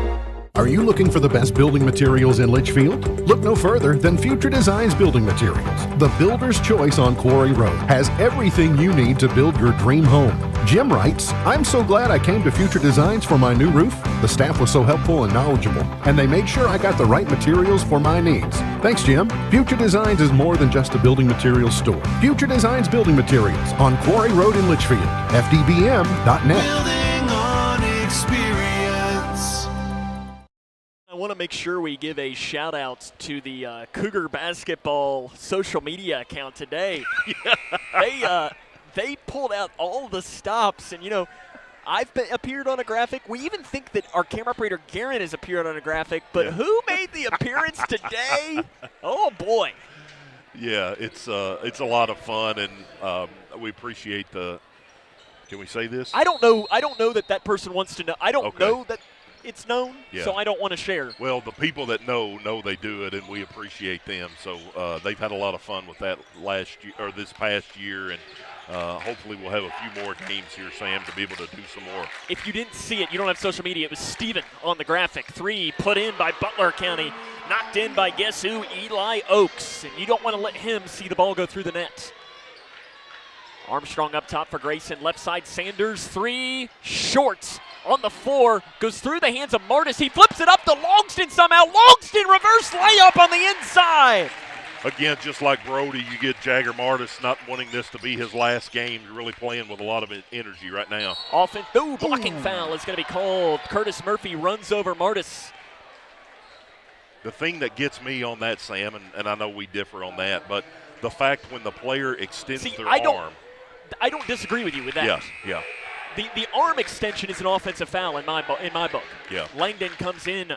Are you looking for the best building materials in Leitchfield? Look no further than Future Designs Building Materials. The builder's choice on Quarry Road has everything you need to build your dream home. Jim writes, I'm so glad I came to Future Designs for my new roof. The staff was so helpful and knowledgeable, and they made sure I got the right materials for my needs. Thanks, Jim. Future Designs is more than just a building materials store. Future Designs Building Materials on Quarry Road in Leitchfield. FDBM.net. Building on experience. I want to make sure we give a shout out to the Cougar basketball social media account today. They pulled out all the stops, and I've appeared on a graphic. We even think that our camera operator Garen has appeared on a graphic, but who made the appearance today? Oh boy! Yeah, it's a lot of fun, and we appreciate the. Can we say this? I don't know that person wants to know. I don't know that it's known, so I don't want to share. Well, the people that know they do it, and we appreciate them. So they've had a lot of fun with that last year or this past year, and hopefully we'll have a few more games here, Sam, to be able to do some more. If you didn't see it, you don't have social media. It was Steven on the graphic. 3 put in by Butler County, knocked in by guess who? Eli Oaks, and you don't want to let him see the ball go through the net. Armstrong up top for Grayson. Left side, Sanders. 3 short on the floor. Goes through the hands of Martis. He flips it up to Longston somehow. Longston reverse layup on the inside. Again, just like Brody, you get Jagger Martis not wanting this to be his last game. You're really playing with a lot of energy right now. Blocking foul is going to be called. Curtis Murphy runs over Martis. The thing that gets me on that, Sam, and I know we differ on that, but the fact when the player extends their arm. I don't disagree with you with that. Yeah. The arm extension is an offensive foul in my book. Yeah. Langdon comes in,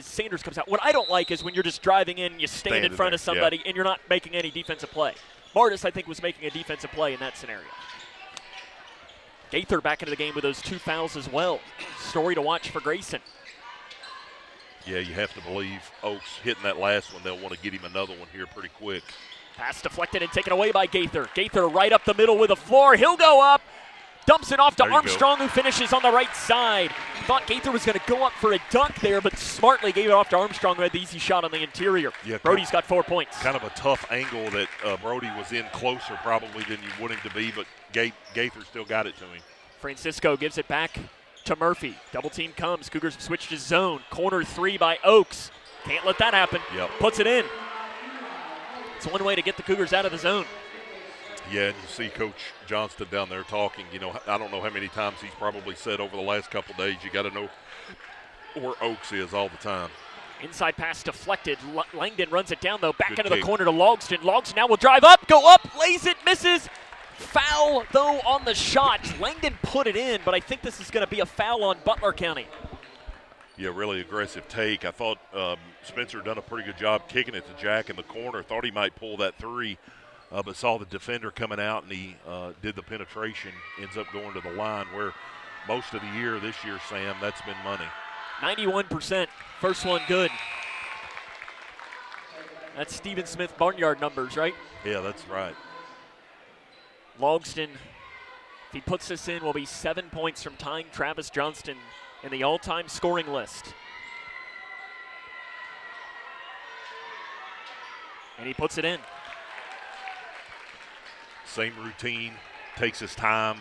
Sanders comes out. What I don't like is when you're just driving in, you stand in front of somebody, and you're not making any defensive play. Martis, I think, was making a defensive play in that scenario. Gaither back into the game with those 2 fouls as well. Story to watch for Grayson. Yeah, you have to believe Oaks hitting that last one. They'll want to get him another one here pretty quick. Pass deflected and taken away by Gaither. Gaither right up the middle with a floor. He'll go up. Dumps it off to Armstrong, who finishes on the right side. Thought Gaither was going to go up for a dunk there, but smartly gave it off to Armstrong, who had the easy shot on the interior. Yeah, Brody's got 4 points. Kind of a tough angle that Brody was in closer probably than you want him to be, but Gaither still got it to him. Francisco gives it back to Murphy. Double team comes. Cougars switch to zone. Corner 3 by Oaks. Can't let that happen. Yep. Puts it in. It's one way to get the Cougars out of the zone. Yeah, and you see Coach Johnston down there talking. I don't know how many times he's probably said over the last couple of days, you got to know where Oaks is all the time. Inside pass deflected. Langdon runs it down, though. Back into the corner to Logston. Logston now will drive up, go up, lays it, misses. Foul, though, on the shot. Langdon put it in, but I think this is going to be a foul on Butler County. Yeah, really aggressive take. I thought Spencer done a pretty good job kicking it to Jack in the corner. Thought he might pull that 3. But saw the defender coming out, and he did the penetration, ends up going to the line where most of the year this year, Sam, that's been money. 91%. First one good. That's Stephen Smith Barnyard numbers, right? Yeah, that's right. Logston, if he puts this in, will be 7 points from tying Travis Johnston in the all-time scoring list. And he puts it in. Same routine, takes his time,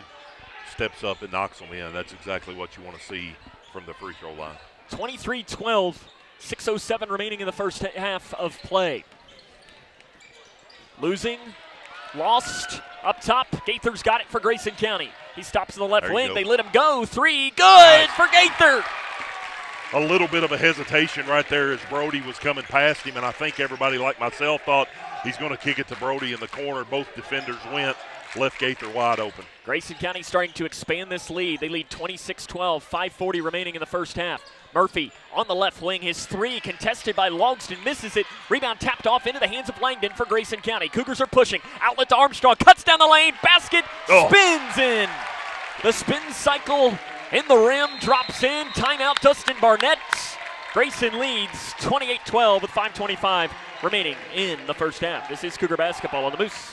steps up and knocks them in. That's exactly what you want to see from the free throw line. 23-12, 6:07 remaining in the first half of play. Losing, lost, up top. Gaither's got it for Grayson County. He stops in the left wing. They let him go. 3, good for Gaither. A little bit of a hesitation right there as Brody was coming past him, and I think everybody like myself thought he's going to kick it to Brody in the corner. Both defenders went, left Gaither wide open. Grayson County starting to expand this lead. They lead 26-12, 5:40 remaining in the first half. Murphy on the left wing, his 3 contested by Logston, misses it. Rebound tapped off into the hands of Langdon for Grayson County. Cougars are pushing. Outlet to Armstrong, cuts down the lane, basket, spins in. The spin cycle in the rim, drops in. Timeout, Dustin Barnett. Grayson leads 28-12 with 5:25 remaining in the first half. This is Cougar basketball on the Moose.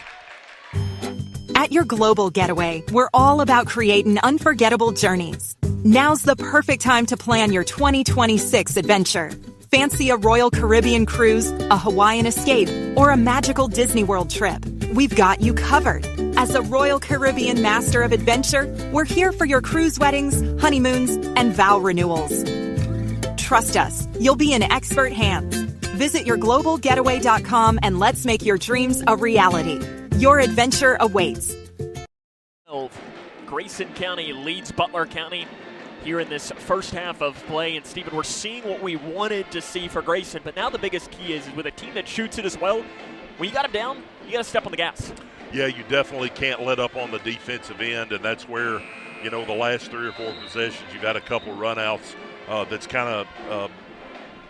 At your global getaway, we're all about creating unforgettable journeys. Now's the perfect time to plan your 2026 adventure. Fancy a Royal Caribbean cruise, a Hawaiian escape, or a magical Disney World trip? We've got you covered. As a Royal Caribbean Master of Adventure, we're here for your cruise weddings, honeymoons, and vow renewals. Trust us, you'll be in expert hands. Visit yourglobalgetaway.com and let's make your dreams a reality. Your adventure awaits. Grayson County leads Butler County here in this first half of play. And, Stephen, we're seeing what we wanted to see for Grayson. But now the biggest key is with a team that shoots it as well, when you got them down, you got to step on the gas. Yeah, you definitely can't let up on the defensive end, and that's where, the last 3 or 4 possessions, you got a couple runouts that's kind of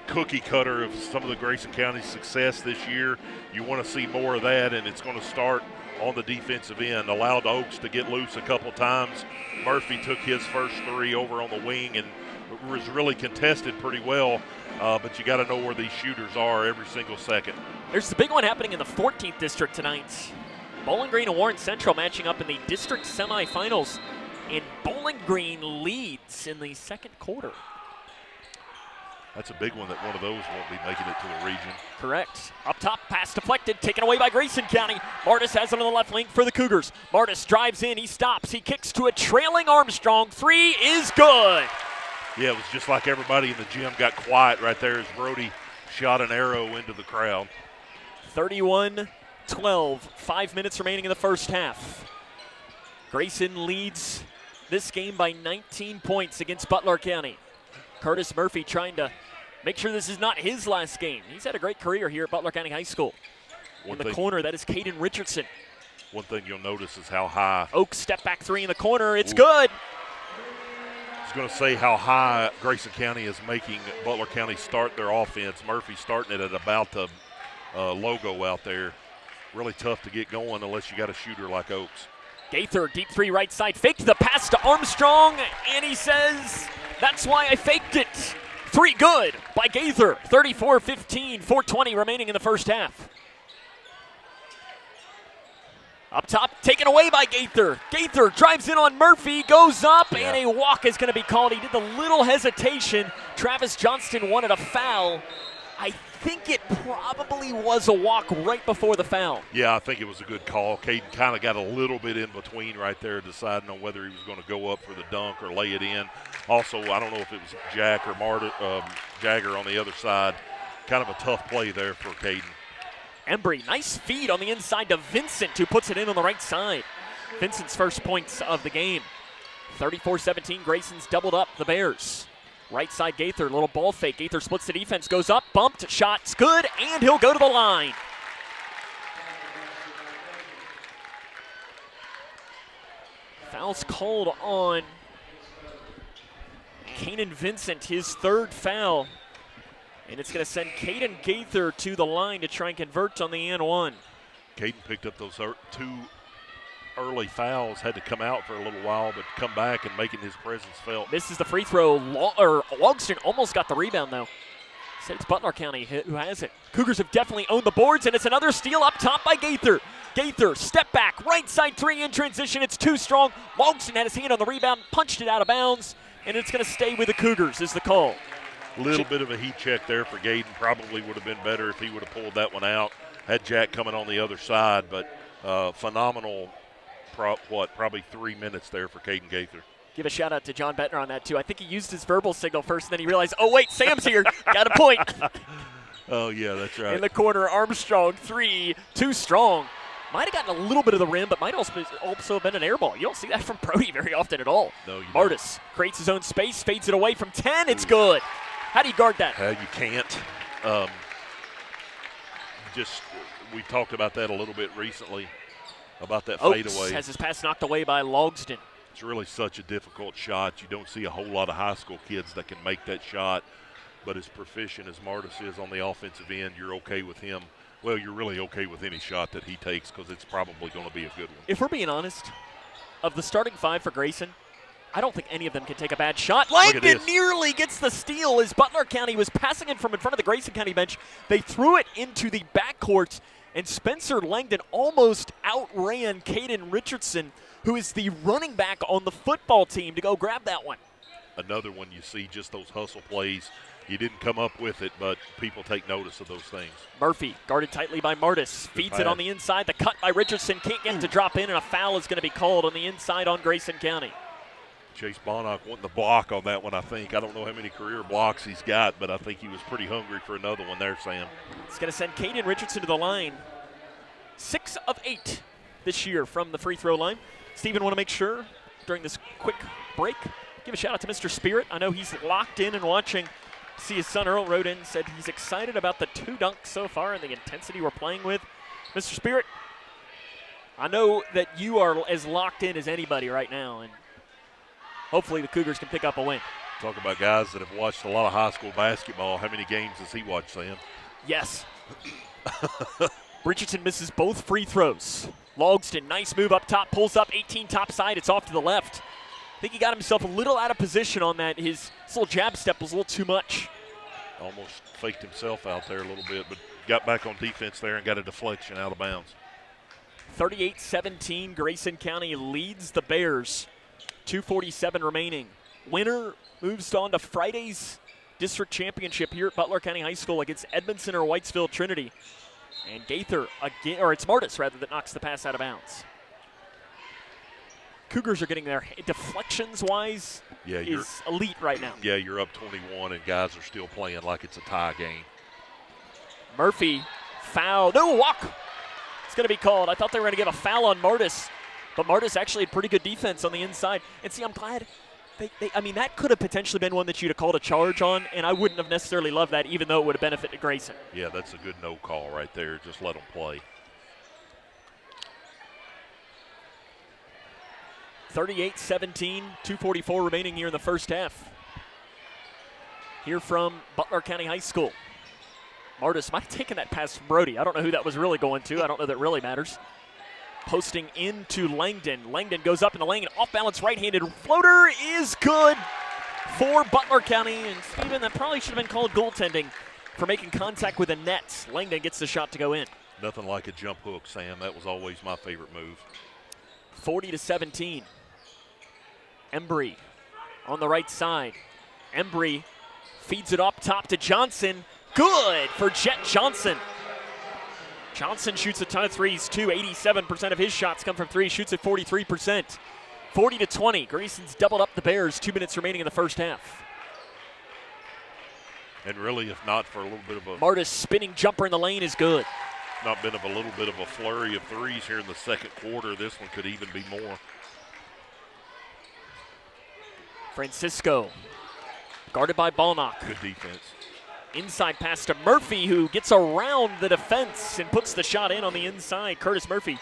cookie cutter of some of the Grayson County success this year. You want to see more of that, and it's going to start on the defensive end. Allowed Oaks to get loose a couple times. Murphy took his first 3 over on the wing and was really contested pretty well, but you got to know where these shooters are every single second. There's the big one happening in the 14th district tonight. Bowling Green and Warren Central matching up in the district semifinals, and Bowling Green leads in the second quarter. That's a big one that one of those won't be making it to the region. Correct. Up top, pass deflected, taken away by Grayson County. Martis has it on the left wing for the Cougars. Martis drives in, he stops, he kicks to a trailing Armstrong. 3 is good. Yeah, it was just like everybody in the gym got quiet right there as Brody shot an arrow into the crowd. 31-12, 5 minutes remaining in the first half. Grayson leads this game by 19 points against Butler County. Curtis Murphy trying to make sure this is not his last game. He's had a great career here at Butler County High School. In the corner, that is Caden Richardson. One thing you'll notice is how high. Oaks step back 3 in the corner. It's good. I was going to say how high Grayson County is making Butler County start their offense. Murphy starting it at about the logo out there. Really tough to get going unless you got a shooter like Oaks. Gaither, deep 3 right side, faked the pass to Armstrong, and he says, that's why I faked it. 3 good by Gaither. 34-15, 4:20 remaining in the first half. Up top, taken away by Gaither. Gaither drives in on Murphy, goes up, and a walk is going to be called. He did the little hesitation. Travis Johnston wanted a foul. I think it probably was a walk right before the foul. Yeah, I think it was a good call. Caden kind of got a little bit in between right there, deciding on whether he was going to go up for the dunk or lay it in. Also, I don't know if it was Jack or Jagger on the other side. Kind of a tough play there for Caden. Embry, nice feed on the inside to Vincent, who puts it in on the right side. Vincent's first points of the game. 34-17, Grayson's doubled up the Bears. Right side Gaither, little ball fake. Gaither splits the defense, goes up, bumped, shot's good, and he'll go to the line. Foul's called on Kanan Vincent, his 3rd foul. And it's going to send Caden Gaither to the line to try and convert on the and 1. Caden picked up those 2 early fouls, had to come out for a little while, but come back and making his presence felt. This is the free throw. Logston almost got the rebound, though. Said it's Butler County who has it. Cougars have definitely owned the boards, and it's another steal up top by Gaither. Gaither, step back, right side 3 in transition. It's too strong. Logston had his hand on the rebound, punched it out of bounds, and it's going to stay with the Cougars is the call. A little bit of a heat check there for Gaden. Probably would have been better if he would have pulled that one out. Had Jack coming on the other side, but phenomenal, probably 3 minutes there for Caden Gaither. Give a shout out to John Bettner on that too. I think he used his verbal signal first, and then he realized, oh wait, Sam's here. Got a point. Oh yeah, that's right. In the corner, Armstrong, 3, too strong. Might have gotten a little bit of the rim, but might also have been an air ball. You don't see that from Brody very often at all. No, you Martis don't. Creates his own space, fades it away from 10. It's good. How do you guard that? You can't. We talked about that a little bit recently, about that fadeaway. Has his pass knocked away by Logston. It's really such a difficult shot. You don't see a whole lot of high school kids that can make that shot, but as proficient as Martis is on the offensive end, you're okay with him. Well, you're really okay with any shot that he takes because it's probably going to be a good one. If we're being honest, of the starting 5 for Grayson, I don't think any of them can take a bad shot. Langdon nearly gets the steal as Butler County was passing it from in front of the Grayson County bench. They threw it into the backcourt, and Spencer Langdon almost outran Caden Richardson, who is the running back on the football team, to go grab that one. another one you see just those hustle plays. You didn't come up with it, but people take notice of those things. Murphy guarded tightly by Martis. Feeds it on the inside. The cut by Richardson. Can't get it to drop in, and a foul is going to be called on the inside on Grayson County. Chase Bonnock wanting the block on that one, I think. I don't know how many career blocks he's got, but I think he was pretty hungry for another one there, Sam. It's going to send Caden Richardson to the line. 6 of 8 this year from the free throw line. Stephen, want to make sure during this quick break, give a shout out to Mr. Spirit. I know he's locked in and watching. See his son Earl wrote in and said he's excited about the 2 dunks so far and the intensity we're playing with. Mr. Spirit, I know that you are as locked in as anybody right now, and hopefully the Cougars can pick up a win. Talk about guys that have watched a lot of high school basketball. How many games has he watched, Sam? Yes. Richardson misses both free throws. Logston, nice move up top, pulls up 18 top side. It's off to the left. I think he got himself a little out of position on that. His little jab step was a little too much. Almost faked himself out there a little bit, but got back on defense there and got a deflection out of bounds. 38-17, Grayson County leads the Bears. 2:47 remaining. Winner moves on to Friday's district championship here at Butler County High School against Edmondson or Whitesville Trinity. And Gaither, again, or it's Martis rather, that knocks the pass out of bounds. Cougars are getting their deflections-wise is elite right now. Yeah, you're up 21, and guys are still playing like it's a tie game. Murphy, foul. No, walk. It's going to be called. I thought they were going to give a foul on Martis, but Martis actually had pretty good defense on the inside. And see, I'm glad. I mean, that could have potentially been one that you'd have called a charge on, and I wouldn't have necessarily loved that, even though it would have benefited Grayson. Yeah, that's a good no call right there. Just let them play. 38-17, 2:44 remaining here in the first half. Here from Butler County High School. Martis might have taken that pass from Brody. I don't know who that was really going to. I don't know that really matters. Posting into Langdon. Langdon goes up in the lane. Off-balance right-handed floater is good for Butler County. And Steven, that probably should have been called goaltending for making contact with the net. Langdon gets the shot to go in. Nothing like a jump hook, Sam. That was always my favorite move. 40-17. Embry on the right side. Embry feeds it up top to Johnson. Good for Jet Johnson. Johnson shoots a ton of threes too. 87% of his shots come from three. Shoots at 43%. 40-20. Grayson's doubled up the Bears. 2 minutes remaining in the first half. And really, if not for a little bit of a Martis spinning jumper in the lane is good. Not been of a little bit of a flurry of threes here in the second quarter. This one could even be more. Francisco, guarded by Balnock. Good defense. Inside pass to Murphy, who gets around the defense and puts the shot in on the inside. Curtis Murphy,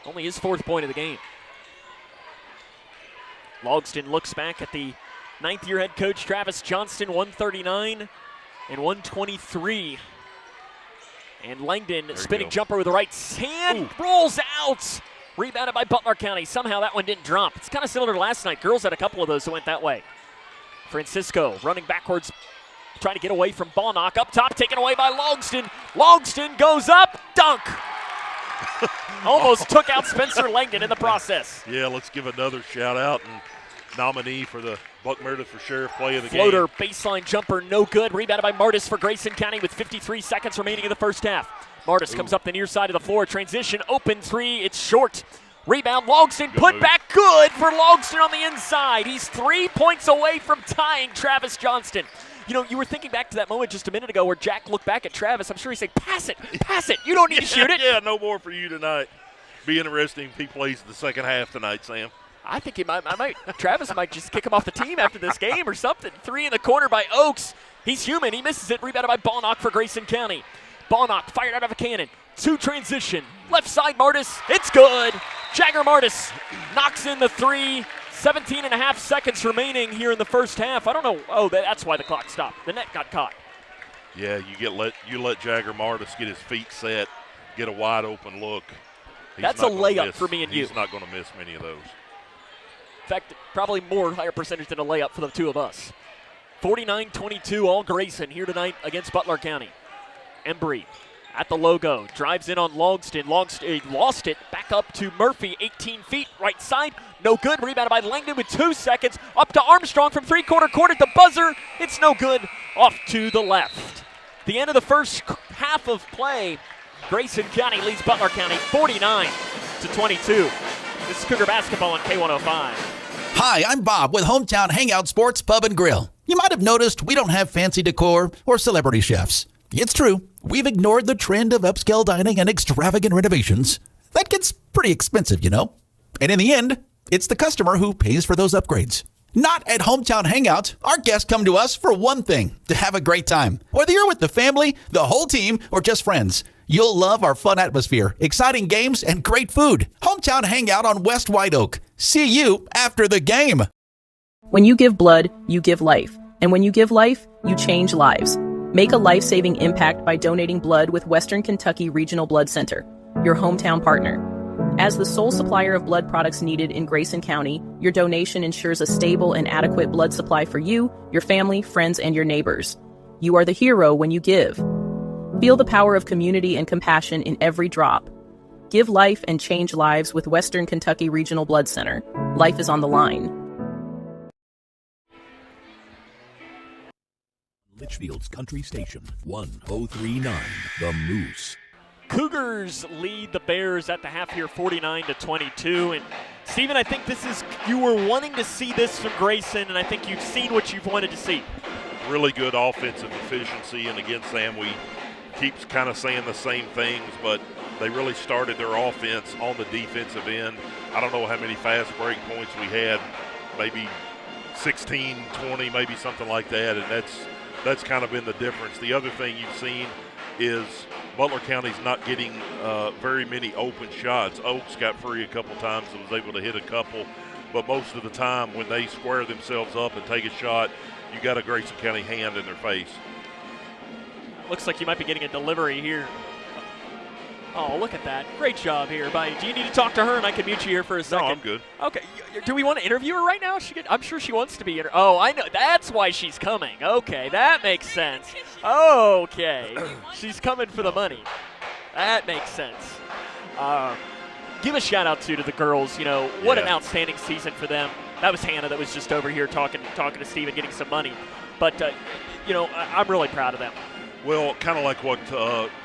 only his 4th point of the game. Logston looks back at the 9th-year head coach Travis Johnston, 139 and 123. And Langdon, spinning jumper with the right hand, rolls out. Rebounded by Butler County. Somehow that one didn't drop. It's kind of similar to last night. Girls had a couple of those that went that way. Francisco running backwards, trying to get away from Balnock. Up top, taken away by Logston. Logston goes up, dunk. Almost took out Spencer Langdon in the process. Yeah, let's give another shout out and nominee for the Buck Meredith for Sheriff play of the Floater, game. baseline jumper, no good. Rebounded by Martis for Grayson County with 53 seconds remaining in the first half. Martis comes up the near side of the floor. Transition, open three, it's short. Rebound, Logston, put back, good for Logston on the inside. He's 3 points away from tying Travis Johnston. You know, you were thinking back to that moment just a minute ago where Jack looked back at Travis. I'm sure he said, pass it, you don't need to shoot it. Yeah, no more for you tonight. Be interesting if he plays the second half tonight, Sam. I think he might. Travis might just kick him off the team after this game or something. 3 in the corner by Oakes. He's human. He misses it. Rebounded by Balnock for Grayson County. Balnock fired out of a cannon. 2 transition. Left side Martis. It's good. Jagger Martis knocks in the 3. 17.5 seconds remaining here in the first half. I don't know. Oh, that's why the clock stopped. The net got caught. Yeah, you let Jagger Martis get his feet set, get a wide open look. That's a layup for me and you. He's not going to miss many of those. In fact, probably higher percentage than a layup for the two of us. 49-22, all Grayson here tonight against Butler County. Embry at the logo. Drives in on Logston. Logston lost it. Back up to Murphy. 18 feet. Right side. No good. Rebounded by Langdon with 2 seconds. Up to Armstrong from three-quarter court at the buzzer. It's no good. Off to the left. The end of the first half of play. Grayson County leads Butler County 49-22. This is Cougar basketball on K105. Hi, I'm Bob with Hometown Hangout Sports Pub and Grill. You might have noticed we don't have fancy decor or celebrity chefs. It's true. We've ignored the trend of upscale dining and extravagant renovations. That gets pretty expensive, you know. And in the end, it's the customer who pays for those upgrades. Not at Hometown Hangout. Our guests come to us for one thing, to have a great time. Whether you're with the family, the whole team, or just friends, you'll love our fun atmosphere, exciting games, and great food. Hometown Hangout on West White Oak. See you after the game. When you give blood, you give life. And when you give life, you change lives. Make a life-saving impact by donating blood with Western Kentucky Regional Blood Center, your hometown partner. As the sole supplier of blood products needed in Grayson County, your donation ensures a stable and adequate blood supply for you, your family, friends, and your neighbors. You are the hero when you give. Feel the power of community and compassion in every drop. Give life and change lives with Western Kentucky Regional Blood Center. Life is on the line. Leitchfield's Country Station, 1039, The Moose. Cougars lead the Bears at the half here 49-22. And Stephen, I think you were wanting to see this from Grayson, and I think you've seen what you've wanted to see. Really good offensive efficiency, and again, Sam, we keeps kind of saying the same things, but they really started their offense on the defensive end. I don't know how many fast break points we had, maybe 16, 20, maybe something like that, and that's kind of been the difference. The other thing you've seen is Butler County's not getting very many open shots. Oaks got free a couple times and was able to hit a couple, but most of the time when they square themselves up and take a shot, you got a Grayson County hand in their face. Looks like you might be getting a delivery here. Oh, look at that. Great job here. Do you need to talk to her and I can mute you here for a second? No, I'm good. Okay. Do we want to interview her right now? I'm sure she wants to be. Oh, I know. That's why she's coming. Okay, that makes sense. Okay. She's coming for the money. That makes sense. Give a shout-out to the girls. You know, what an outstanding season for them. That was Hannah that was just over here talking to Steve and getting some money. But, I'm really proud of them. Well, kind of like what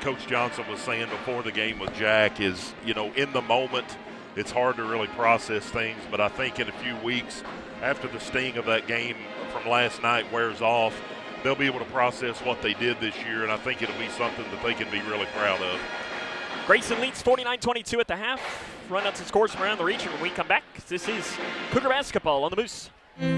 Coach Johnson was saying before the game with Jack is, in the moment, it's hard to really process things. But I think in a few weeks, after the sting of that game from last night wears off, they'll be able to process what they did this year, and I think it'll be something that they can be really proud of. Grayson leads 49-22 at the half. Run out some scores from around the region when we come back. This is Cougar basketball on the Moose.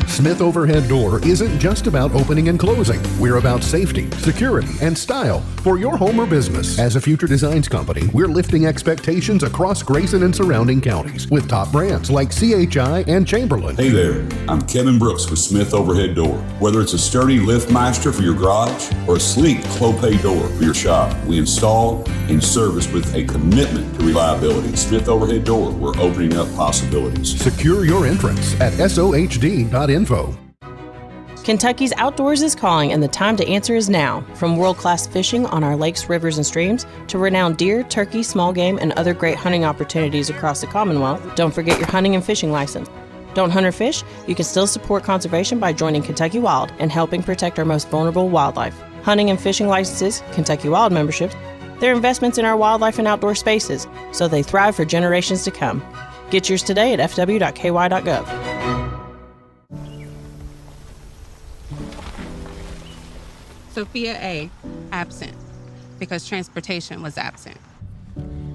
Smith Overhead Door isn't just about opening and closing. We're about safety, security, and style for your home or business. As a Future Designs company, we're lifting expectations across Grayson and surrounding counties with top brands like CHI and Chamberlain. Hey there, I'm Kevin Brooks with Smith Overhead Door. Whether it's a sturdy LiftMeister for your garage or a sleek Clopay door for your shop, we install and service with a commitment to reliability. Smith Overhead Door, we're opening up possibilities. Secure your entrance at SOHD.info. Kentucky's outdoors is calling, and the time to answer is now. From world-class fishing on our lakes, rivers, and streams to renowned deer, turkey, small game, and other great hunting opportunities across the Commonwealth, don't forget your hunting and fishing license. Don't hunt or fish? You can still support conservation by joining Kentucky Wild and helping protect our most vulnerable wildlife. Hunting and fishing licenses, Kentucky Wild memberships, they're investments in our wildlife and outdoor spaces, so they thrive for generations to come. Get yours today at fw.ky.gov. Sophia A., absent, because transportation was absent.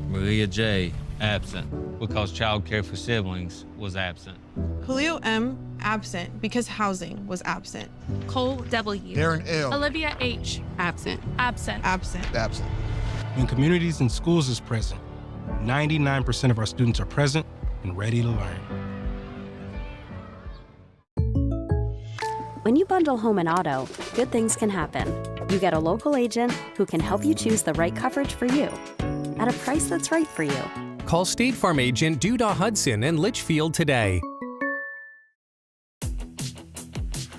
Maria J., absent, because child care for siblings was absent. Julio M., absent, because housing was absent. Cole W. Darren L. Olivia H., absent. Absent. Absent. Absent. When communities and schools is present, 99% of our students are present and ready to learn. When you bundle home and auto, good things can happen. You get a local agent who can help you choose the right coverage for you at a price that's right for you. Call State Farm agent Duda Hudson in Leitchfield today.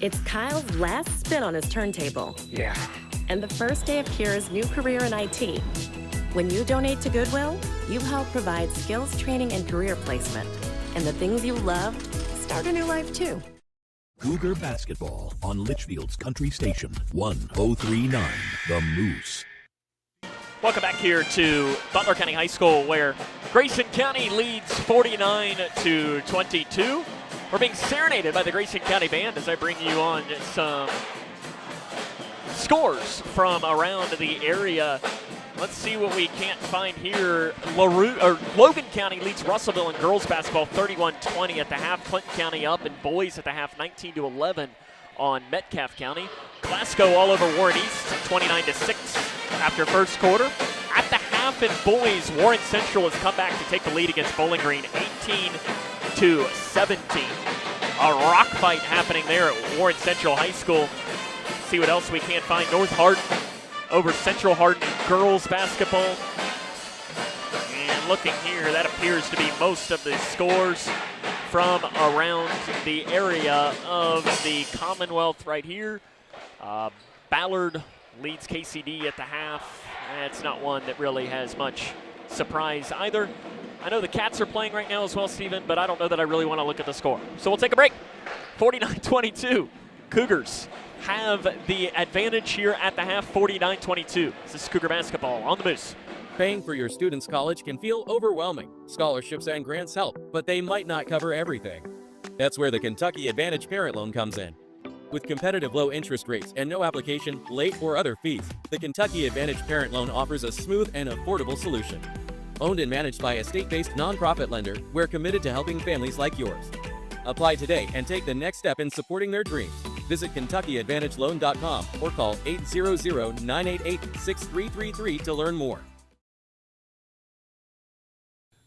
It's Kyle's last spin on his turntable. Yeah. And the first day of Kira's new career in IT. When you donate to Goodwill, you help provide skills training and career placement. And the things you love start a new life too. Cougar basketball on Litchfield's Country Station, 1039 The Moose. Welcome back here to Butler County High School, where Grayson County leads 49-22. We're being serenaded by the Grayson County Band as I bring you on some scores from around the area. Let's see what we can't find here. Logan County leads Russellville in girls basketball 31-20 at the half. Clinton County up in boys at the half 19-11 on Metcalfe County. Glasgow all over Warren East 29-6 after first quarter. At the half in boys, Warren Central has come back to take the lead against Bowling Green 18-17. A rock fight happening there at Warren Central High School. See what else we can't find. North Hardin over Central Hardin girls basketball. And looking here, that appears to be most of the scores from around the area of the Commonwealth right here. Ballard leads KCD at the half. It's not one that really has much surprise either. I know the Cats are playing right now as well, Stephen, but I don't know that I really want to look at the score. So we'll take a break. 49-22. Cougars have the advantage here at the half, 49-22. This is Cougar basketball on the Moose. Paying for your student's college can feel overwhelming. Scholarships and grants help, but they might not cover everything. That's where the Kentucky Advantage Parent Loan comes in. With competitive low interest rates and no application, late, or other fees, the Kentucky Advantage Parent Loan offers a smooth and affordable solution. Owned and managed by a state-based nonprofit lender, we're committed to helping families like yours. Apply today and take the next step in supporting their dreams. Visit KentuckyAdvantageLoan.com or call 800-988-6333 to learn more.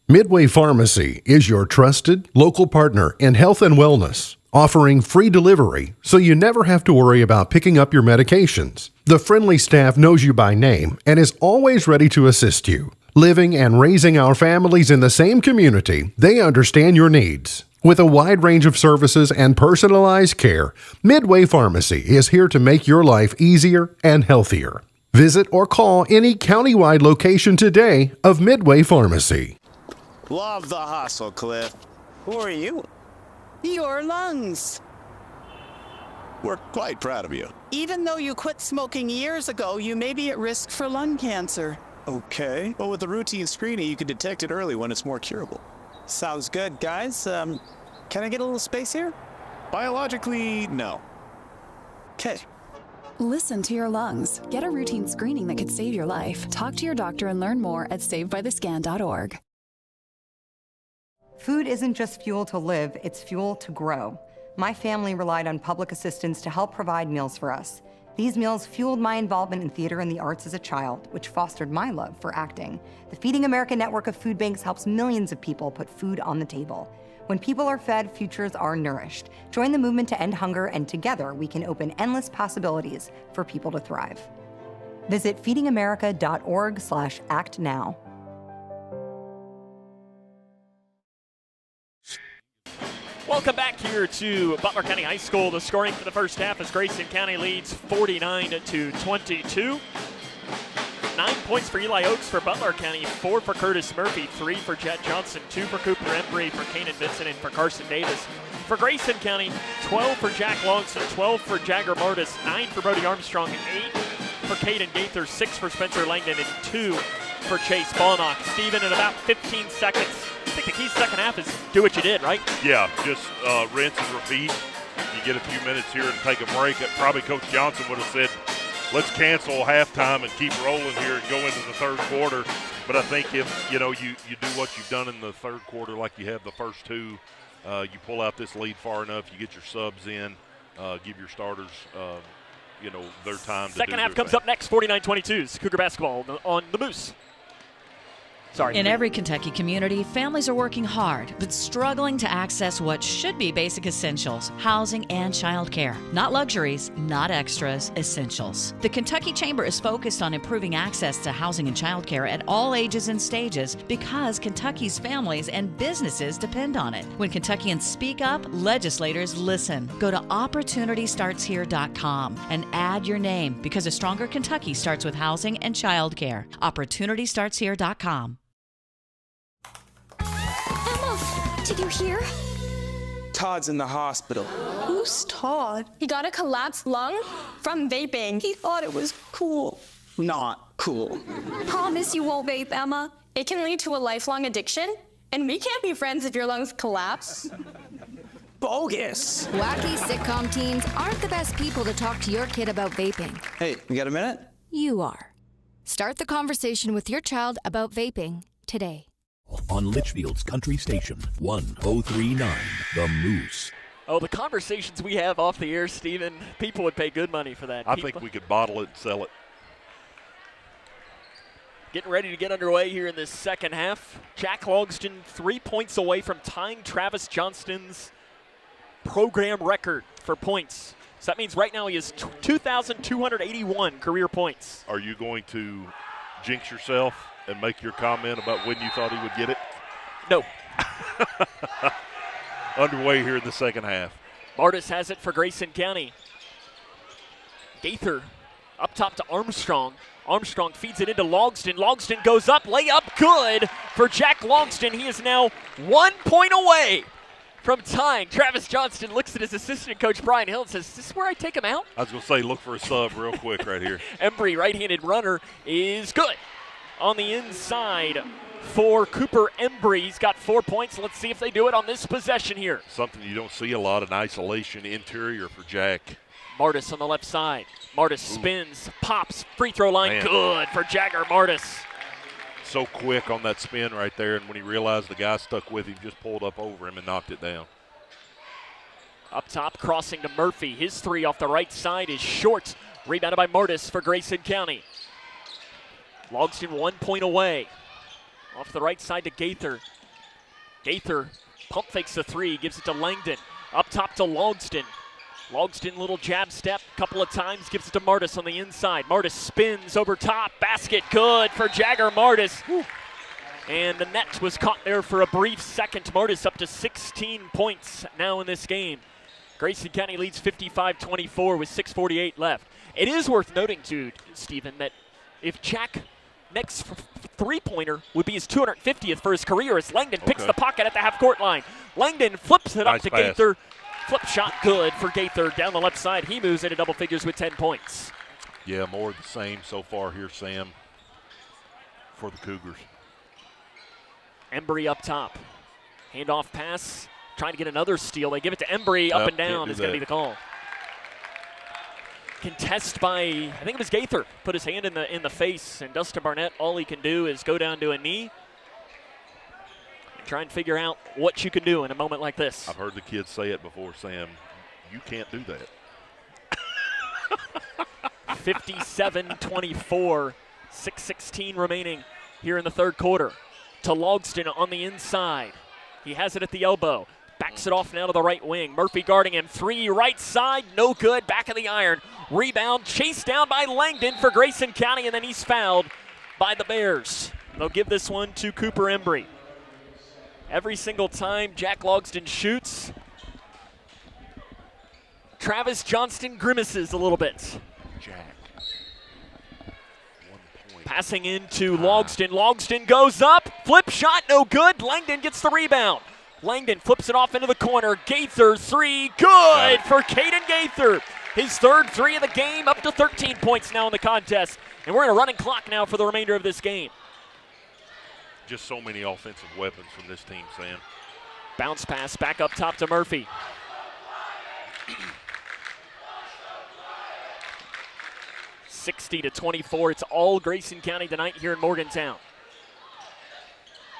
Midway Pharmacy is your trusted local partner in health and wellness, offering free delivery so you never have to worry about picking up your medications. The friendly staff knows you by name and is always ready to assist you. Living and raising our families in the same community, they understand your needs. With a wide range of services and personalized care, Midway Pharmacy is here to make your life easier and healthier. Visit or call any countywide location today of Midway Pharmacy. Love the hustle, Cliff. Who are you? Your lungs. We're quite proud of you. Even though you quit smoking years ago, you may be at risk for lung cancer. Okay. Well, with the routine screening, you can detect it early when it's more curable. Sounds good, guys. Can I get a little space here? Biologically, no. Okay. Listen to your lungs. Get a routine screening that could save your life. Talk to your doctor and learn more at savedbythescan.org. Food isn't just fuel to live, it's fuel to grow. My family relied on public assistance to help provide meals for us. These meals fueled my involvement in theater and the arts as a child, which fostered my love for acting. The Feeding America network of food banks helps millions of people put food on the table. When people are fed, futures are nourished. Join the movement to end hunger, and together we can open endless possibilities for people to thrive. Visit feedingamerica.org/actnow. Welcome back here to Butler County High School. The scoring for the first half as Grayson County leads 49-22. 9 points for Eli Oaks for Butler County, 4 for Curtis Murphy, 3 for Jet Johnson, 2 for Cooper Embry, for Kanan Vincent, and for Carson Davis. For Grayson County, 12 for Jack Longston, 12 for Jagger Martis, 9 for Brody Armstrong, 8 for Caden Gaither, 6 for Spencer Langdon, and 2 for Chase Balnock. Steven, in about 15 seconds, I think the key second half is do what you did, right? Yeah, just rinse and repeat. You get a few minutes here and take a break. Probably Coach Johnson would have said, let's cancel halftime and keep rolling here and go into the third quarter. But I think if, you do what you've done in the third quarter like you have the first two, you pull out this lead far enough, you get your subs in, give your starters, their time to Second do half their comes thing. up next, 49-22. Cougar basketball on the Moose. Sorry. In every Kentucky community, families are working hard, but struggling to access what should be basic essentials, housing and childcare. Not luxuries, not extras, essentials. The Kentucky Chamber is focused on improving access to housing and childcare at all ages and stages because Kentucky's families and businesses depend on it. When Kentuckians speak up, legislators listen. Go to OpportunityStartsHere.com and add your name because a stronger Kentucky starts with housing and childcare. OpportunityStartsHere.com. Did you hear? Todd's in the hospital. Who's Todd? He got a collapsed lung from vaping. He thought it was cool. Not cool. Promise you won't vape, Emma. It can lead to a lifelong addiction, and we can't be friends if your lungs collapse. Bogus. Wacky sitcom teens aren't the best people to talk to your kid about vaping. Hey, you got a minute? You are. Start the conversation with your child about vaping today. On Litchfield's Country Station, 1039, The Moose. Oh, the conversations we have off the air, Stephen, people would pay good money for that. I think we could bottle it and sell it. Getting ready to get underway here in this second half. Jack Logston 3 points away from tying Travis Johnston's program record for points. So that means right now he has 2,281 career points. Are you going to jinx yourself and make your comment about when you thought he would get it? No. Underway here in the second half. Martis has it for Grayson County. Gaither up top to Armstrong. Armstrong feeds it into Logston. Logston goes up, layup good for Jack Logston. He is now 1 point away from tying. Travis Johnston looks at his assistant coach Brian Hill and says, is this where I take him out? I was going to say, look for a sub real quick right here. Embry, right-handed runner, is good. On the inside for Cooper Embry. He's got 4 points. Let's see if they do it on this possession here. Something you don't see a lot, in isolation interior for Jack. Martis on the left side. Martis spins, pops, free throw line, Man. good for Jagger Martis. So quick on that spin right there, and when he realized the guy stuck with him, just pulled up over him and knocked it down. Up top, crossing to Murphy. His three off the right side is short. Rebounded by Martis for Grayson County. Logston 1 point away. Off the right side to Gaither. Gaither pump fakes the three, gives it to Langdon. Up top to Logston. Logston, little jab step, couple of times, gives it to Martis on the inside. Martis spins over top, basket good for Jagger Martis. And the net was caught there for a brief second. Martis up to 16 points now in this game. Grayson County leads 55-24 with 6:48 left. It is worth noting, too, Stephen, that if Jack next three-pointer would be his 250th for his career as Langdon picks the pocket at the half-court line. Langdon flips it up to Gaither. Flip shot good for Gaither down the left side. He moves into double figures with 10 points. Yeah, more of the same so far here, Sam, for the Cougars. Embry up top. Handoff pass, trying to get another steal. They give it to Embry, up and down is going to be the call. Contest by, I think it was Gaither, put his hand in the face, and Dustin Barnett, all he can do is go down to a knee. Try and figure out what you can do in a moment like this. I've heard the kids say it before, Sam. You can't do that. 57-24, 6:16 remaining here in the third quarter. To Logston on the inside. He has it at the elbow. Backs it off now to the right wing. Murphy guarding him. Three right side, no good. Back of the iron. Rebound chased down by Langdon for Grayson County, and then he's fouled by the Bears. They'll give this one to Cooper Embry. Every single time Jack Logston shoots, Travis Johnston grimaces a little bit. Jack. Passing into Logston. Logston goes up. Flip shot, no good. Langdon gets the rebound. Langdon flips it off into the corner. Gaither, three, good for Caden Gaither. His third three of the game, up to 13 points now in the contest. And we're in a running clock now for the remainder of this game. Just so many offensive weapons from this team, Sam. Bounce pass back up top to Murphy. (60-24). It's all Grayson County tonight here in Morgantown.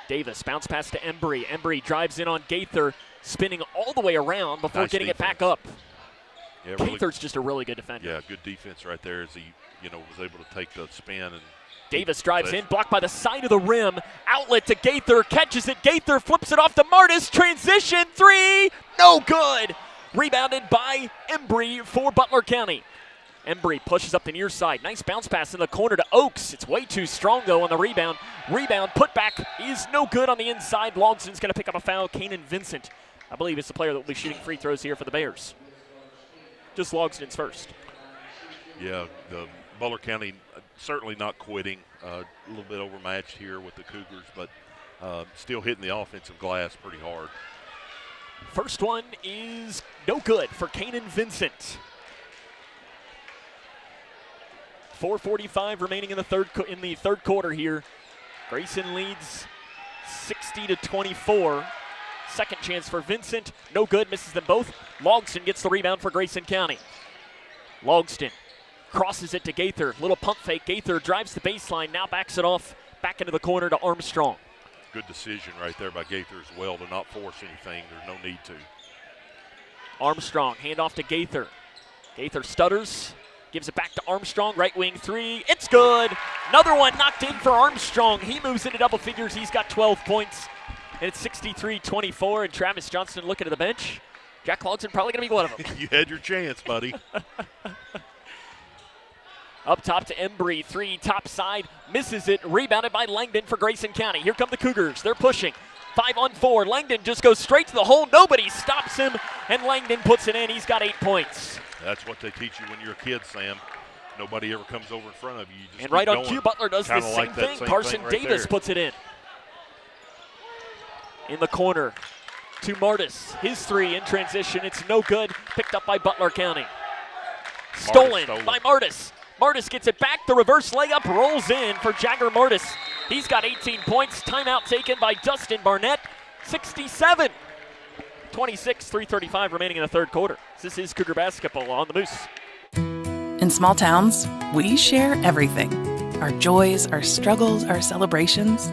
Davis, bounce pass to Embry. Embry drives in on Gaither, spinning all the way around before getting it back up. Yeah, Gaither's just a really good defender. Yeah, good defense right there as he, was able to take the spin and Davis drives in, blocked by the side of the rim. Outlet to Gaither, catches it. Gaither flips it off to Martis. Transition three, no good. Rebounded by Embry for Butler County. Embry pushes up the near side. Nice bounce pass in the corner to Oaks. It's way too strong, though, on the rebound. Rebound, put back is no good on the inside. Logston's going to pick up a foul. Kanan Vincent, I believe, is the player that will be shooting free throws here for the Bears. Just Logston's first. Yeah, the Butler County certainly not quitting. A little bit overmatched here with the Cougars, but still hitting the offensive glass pretty hard. First one is no good for Kanan Vincent. 4:45 remaining in the third quarter here. Grayson leads 60-24. Second chance for Vincent, no good, misses them both. Logston gets the rebound for Grayson County. Logston crosses it to Gaither. Little pump fake. Gaither drives the baseline, now backs it off back into the corner to Armstrong. Good decision right there by Gaither as well to not force anything. There's no need to. Armstrong, hand off to Gaither. Gaither stutters, gives it back to Armstrong. Right wing three, it's good. Another one knocked in for Armstrong. He moves into double figures. He's got 12 points. And it's 63-24, and Travis Johnston looking at the bench. Jack Logston probably going to be one of them. You had your chance, buddy. Up top to Embry, three, top side, misses it, rebounded by Langdon for Grayson County. Here come the Cougars, they're pushing. 5-on-4, Langdon just goes straight to the hole, nobody stops him, and Langdon puts it in, he's got 8 points. That's what they teach you when you're a kid, Sam. Nobody ever comes over in front of you. You just and right keep on going. cue, Butler does the same Like thing. same Carson thing right Davis there. puts it in. In the corner to Martis. His three in transition. It's no good. Picked up by Butler County. Stolen by Martis. Martis gets it back. The reverse layup rolls in for Jagger Martis. He's got 18 points. Timeout taken by Dustin Barnett. 67-26, 3:35 remaining in the third quarter. This is Cougar basketball on the Moose. In small towns, we share everything. Our joys, our struggles, our celebrations.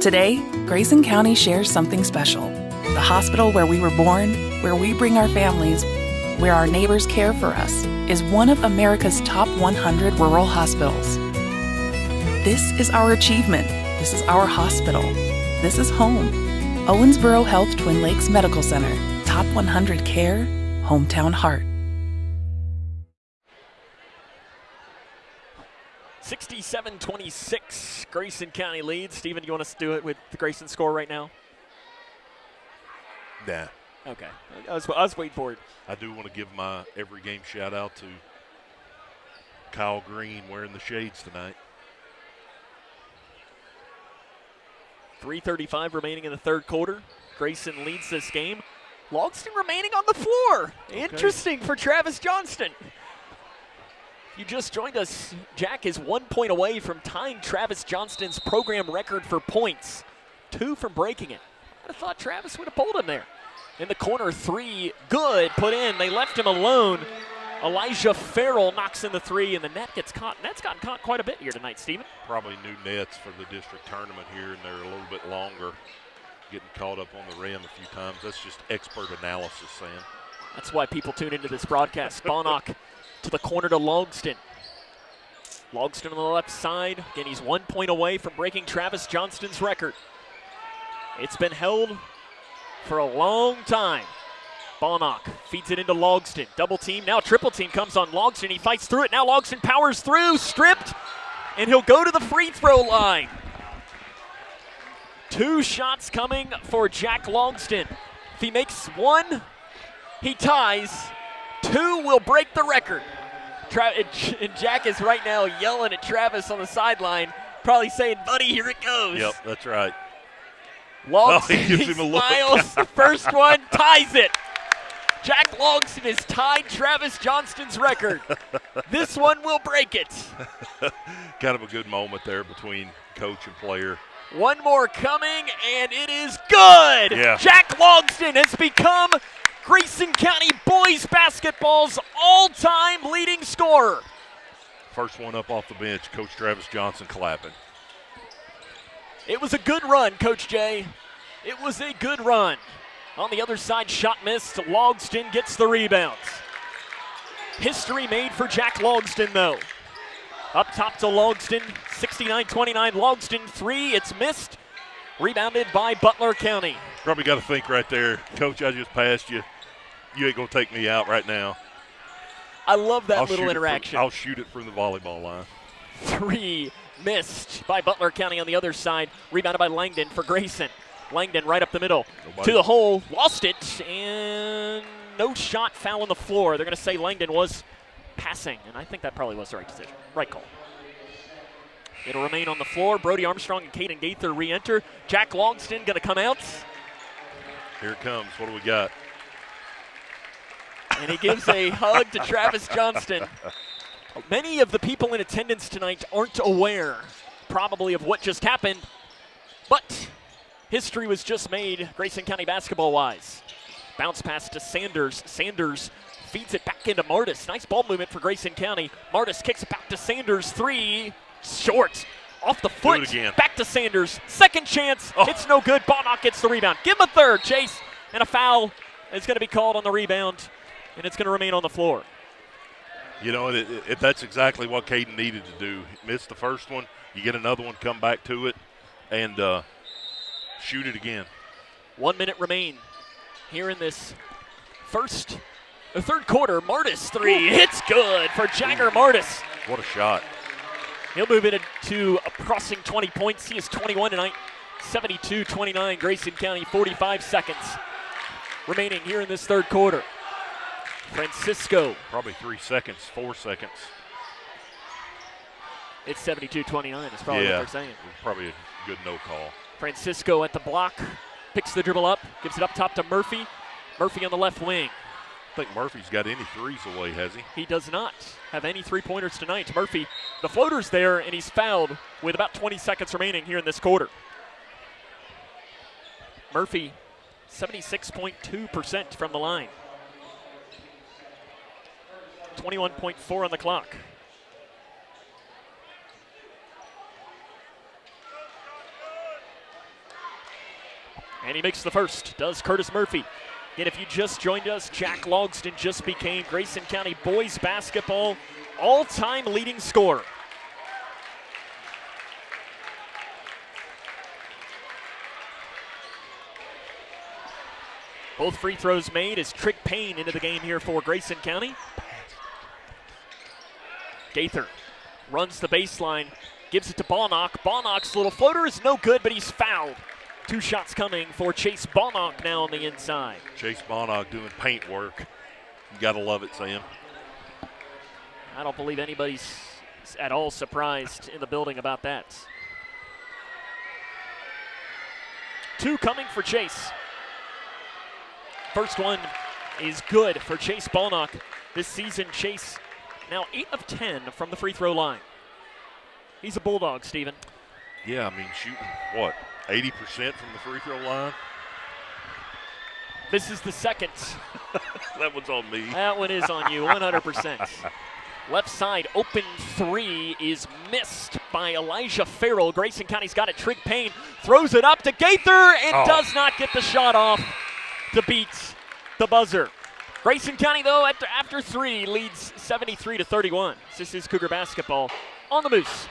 Today, Grayson County shares something special. The hospital where we were born, where we bring our families, where our neighbors care for us, is one of America's top 100 rural hospitals. This is our achievement. This is our hospital. This is home. Owensboro Health Twin Lakes Medical Center. Top 100 care, hometown heart. 67-26, Grayson County leads. Steven, do you want us to do it with the Grayson score right now? Nah. Okay, I was waiting for it. I do want to give my every game shout out to Kyle Green wearing the shades tonight. 3:35 remaining in the third quarter. Grayson leads this game. Logston remaining on the floor. Okay. Interesting for Travis Johnston. You just joined us. Jack is 1 point away from tying Travis Johnston's program record for points. 2 from breaking it. I thought Travis would have pulled him there. In the corner, three, good, put in. They left him alone. Elijah Farrell knocks in the three, and the net gets caught. Net's gotten caught quite a bit here tonight, Steven. Probably new nets for the district tournament here, and they're a little bit longer. Getting caught up on the rim a few times. That's just expert analysis, Sam. That's why people tune into this broadcast. Bonnock to the corner to Logston. Logston on the left side. Again, he's 1 point away from breaking Travis Johnston's record. It's been held for a long time. Bonnock feeds it into Logston. Double team, now triple team comes on Logston. He fights through it. Now Logston powers through, stripped, and he'll go to the free throw line. 2 shots coming for Jack Logston. If he makes one, he ties. 2 will break the record. And Jack is right now yelling at Travis on the sideline, probably saying, buddy, here it goes. Yep, that's right. Logston, he gives him a look. Smiles, the first one, ties it. Jack Logston has tied Travis Johnston's record. This one will break it. Kind of a good moment there between coach and player. One more coming, and it is good. Yeah. Jack Logston has become Grayson County boys basketball's all-time leading scorer. First one up off the bench, Coach Travis Johnson clapping. It was a good run, Coach Jay. It was a good run. On the other side, shot missed. Logston gets the rebounds. History made for Jack Logston, though. Up top to Logston, 69-29. Logston 3, it's missed. Rebounded by Butler County. Probably got to think right there, Coach, I just passed you. You ain't going to take me out right now. I love that little interaction. I'll shoot it from the volleyball line. 3 missed by Butler County on the other side. Rebounded by Langdon for Grayson. Langdon right up the middle. To the hole, lost it, and no shot, foul on the floor. They're going to say Langdon was passing, and I think that probably was the right decision. Right call. It'll remain on the floor. Brody Armstrong and Caden Gaither re-enter. Jack Logston going to come out. Here it comes. What do we got? And he gives a hug to Travis Johnston. Many of the people in attendance tonight aren't aware, probably, of what just happened, but history was just made Grayson County basketball-wise. Bounce pass to Sanders. Sanders feeds it back into Martis. Nice ball movement for Grayson County. Martis kicks it back to Sanders. 3, short. Off the foot. Do it again. Back to Sanders. Second chance. Oh. It's no good. Bonnock gets the rebound. Give him a third, Chase. And a foul is going to be called on the rebound, and it's going to remain on the floor. You know, that's exactly what Caden needed to do. Missed the first one. You get another one, come back to it, and shoot it again. 1 minute remain here in this third quarter. Martis 3, it's good for Jagger Martis. What a shot. He'll move it to a crossing 20 points. He is 21 tonight, 72-29. Grayson County, 45 seconds remaining here in this third quarter. Francisco. Probably 3 seconds, 4 seconds. It's 72-29 is probably what they're saying. Probably a good no call. Francisco at the block, picks the dribble up, gives it up top to Murphy. Murphy on the left wing. I think Murphy's got any threes away, has he? He does not have any three-pointers tonight. Murphy, the floater's there, and he's fouled with about 20 seconds remaining here in this quarter. Murphy, 76.2% from the line. 21.4 on the clock. And he makes the first, does Curtis Murphy. And if you just joined us, Jack Logston just became Grayson County boys basketball all-time leading scorer. Both free throws made as Trick Payne into the game here for Grayson County. Gaither runs the baseline, gives it to Bonnock. Bonnock's little floater is no good, but he's fouled. 2 shots coming for Chase Bonnock now on the inside. Chase Bonnock doing paint work. You got to love it, Sam. I don't believe anybody's at all surprised in the building about that. 2 coming for Chase. First one is good for Chase Bonnock. This season, Chase now 8 of 10 from the free throw line. He's a Bulldog, Steven. Yeah, I mean, shooting, what, 80% from the free throw line? This is the second. That one's on me. That one is on you, 100%. Left side, open 3 is missed by Elijah Farrell. Grayson County's got it. Trig Payne throws it up to Gaither and does not get the shot off to beat the buzzer. Grayson County, though, after 3, leads 73-31. This is Cougar basketball on the Moose.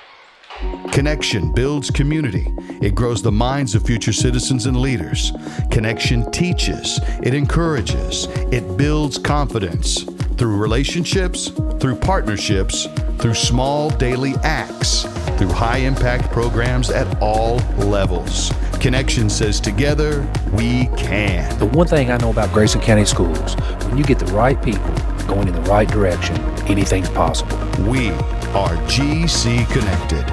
Connection builds community. It grows the minds of future citizens and leaders. Connection teaches. It encourages. It builds confidence. Through relationships, through partnerships, through small daily acts, through high-impact programs at all levels. Connection says together, we can. The one thing I know about Grayson County schools, when you get the right people going in the right direction, anything's possible. We are GC Connected.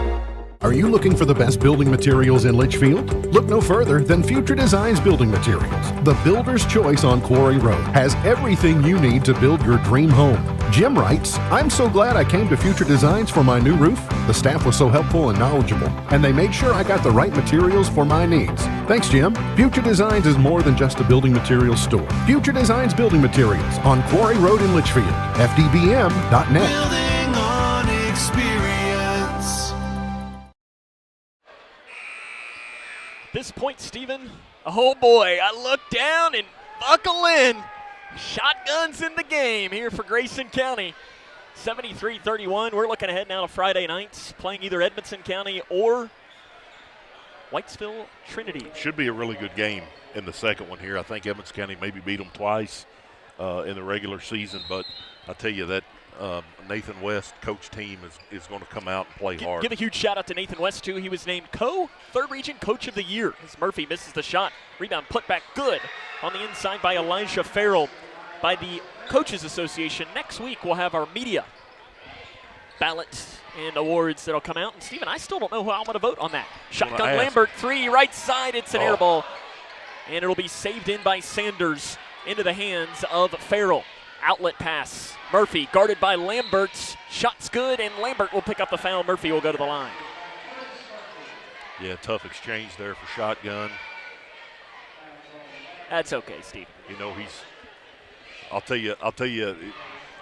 Are you looking for the best building materials in Leitchfield? Look no further than Future Designs Building Materials. The builder's choice on Quarry Road has everything you need to build your dream home. Jim writes, I'm so glad I came to Future Designs for my new roof. The staff was so helpful and knowledgeable, and they made sure I got the right materials for my needs. Thanks, Jim. Future Designs is more than just a building materials store. Future Designs Building Materials on Quarry Road in Leitchfield. FDBM.net. Building on experience. This point, Steven, oh boy, I look down and buckle in. Shotguns in the game here for Grayson County. 73-31. We're looking ahead now to Friday nights, playing either Edmonson County or Whitesville Trinity. Should be a really good game in the second one here. I think Edmonson County maybe beat them twice in the regular season, but I tell you that Nathan West coach team is going to come out and play hard. Give a huge shout out to Nathan West, too. He was named Third Region Coach of the Year as Murphy misses the shot. Rebound put back good on the inside by Elijah Farrell by the Coaches Association. Next week we'll have our media ballots and awards that'll come out. And Stephen, I still don't know who I'm going to vote on that. Shotgun Lambert, 3, right side. It's an air ball. And it'll be saved in by Sanders into the hands of Farrell. Outlet pass. Murphy guarded by Lambert. Shot's good, and Lambert will pick up the foul. Murphy will go to the line. Yeah, tough exchange there for Shotgun. That's okay, Steve. You know, I'll tell you.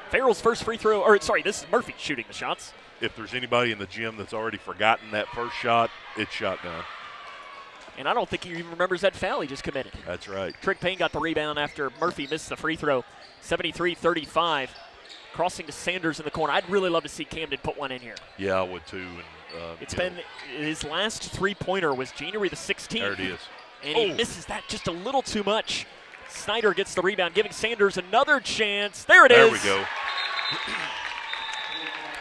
Farrell's first free throw, or sorry, this is Murphy shooting the shots. If there's anybody in the gym that's already forgotten that first shot, it's Shotgun. And I don't think he even remembers that foul he just committed. That's right. Trig Payne got the rebound after Murphy missed the free throw. 73-35. Crossing to Sanders in the corner. I'd really love to see Camden put one in here. Yeah, I would too. And it's been his last three-pointer was January the 16th. There it is. And he misses that just a little too much. Snyder gets the rebound, giving Sanders another chance. There it is. There we go.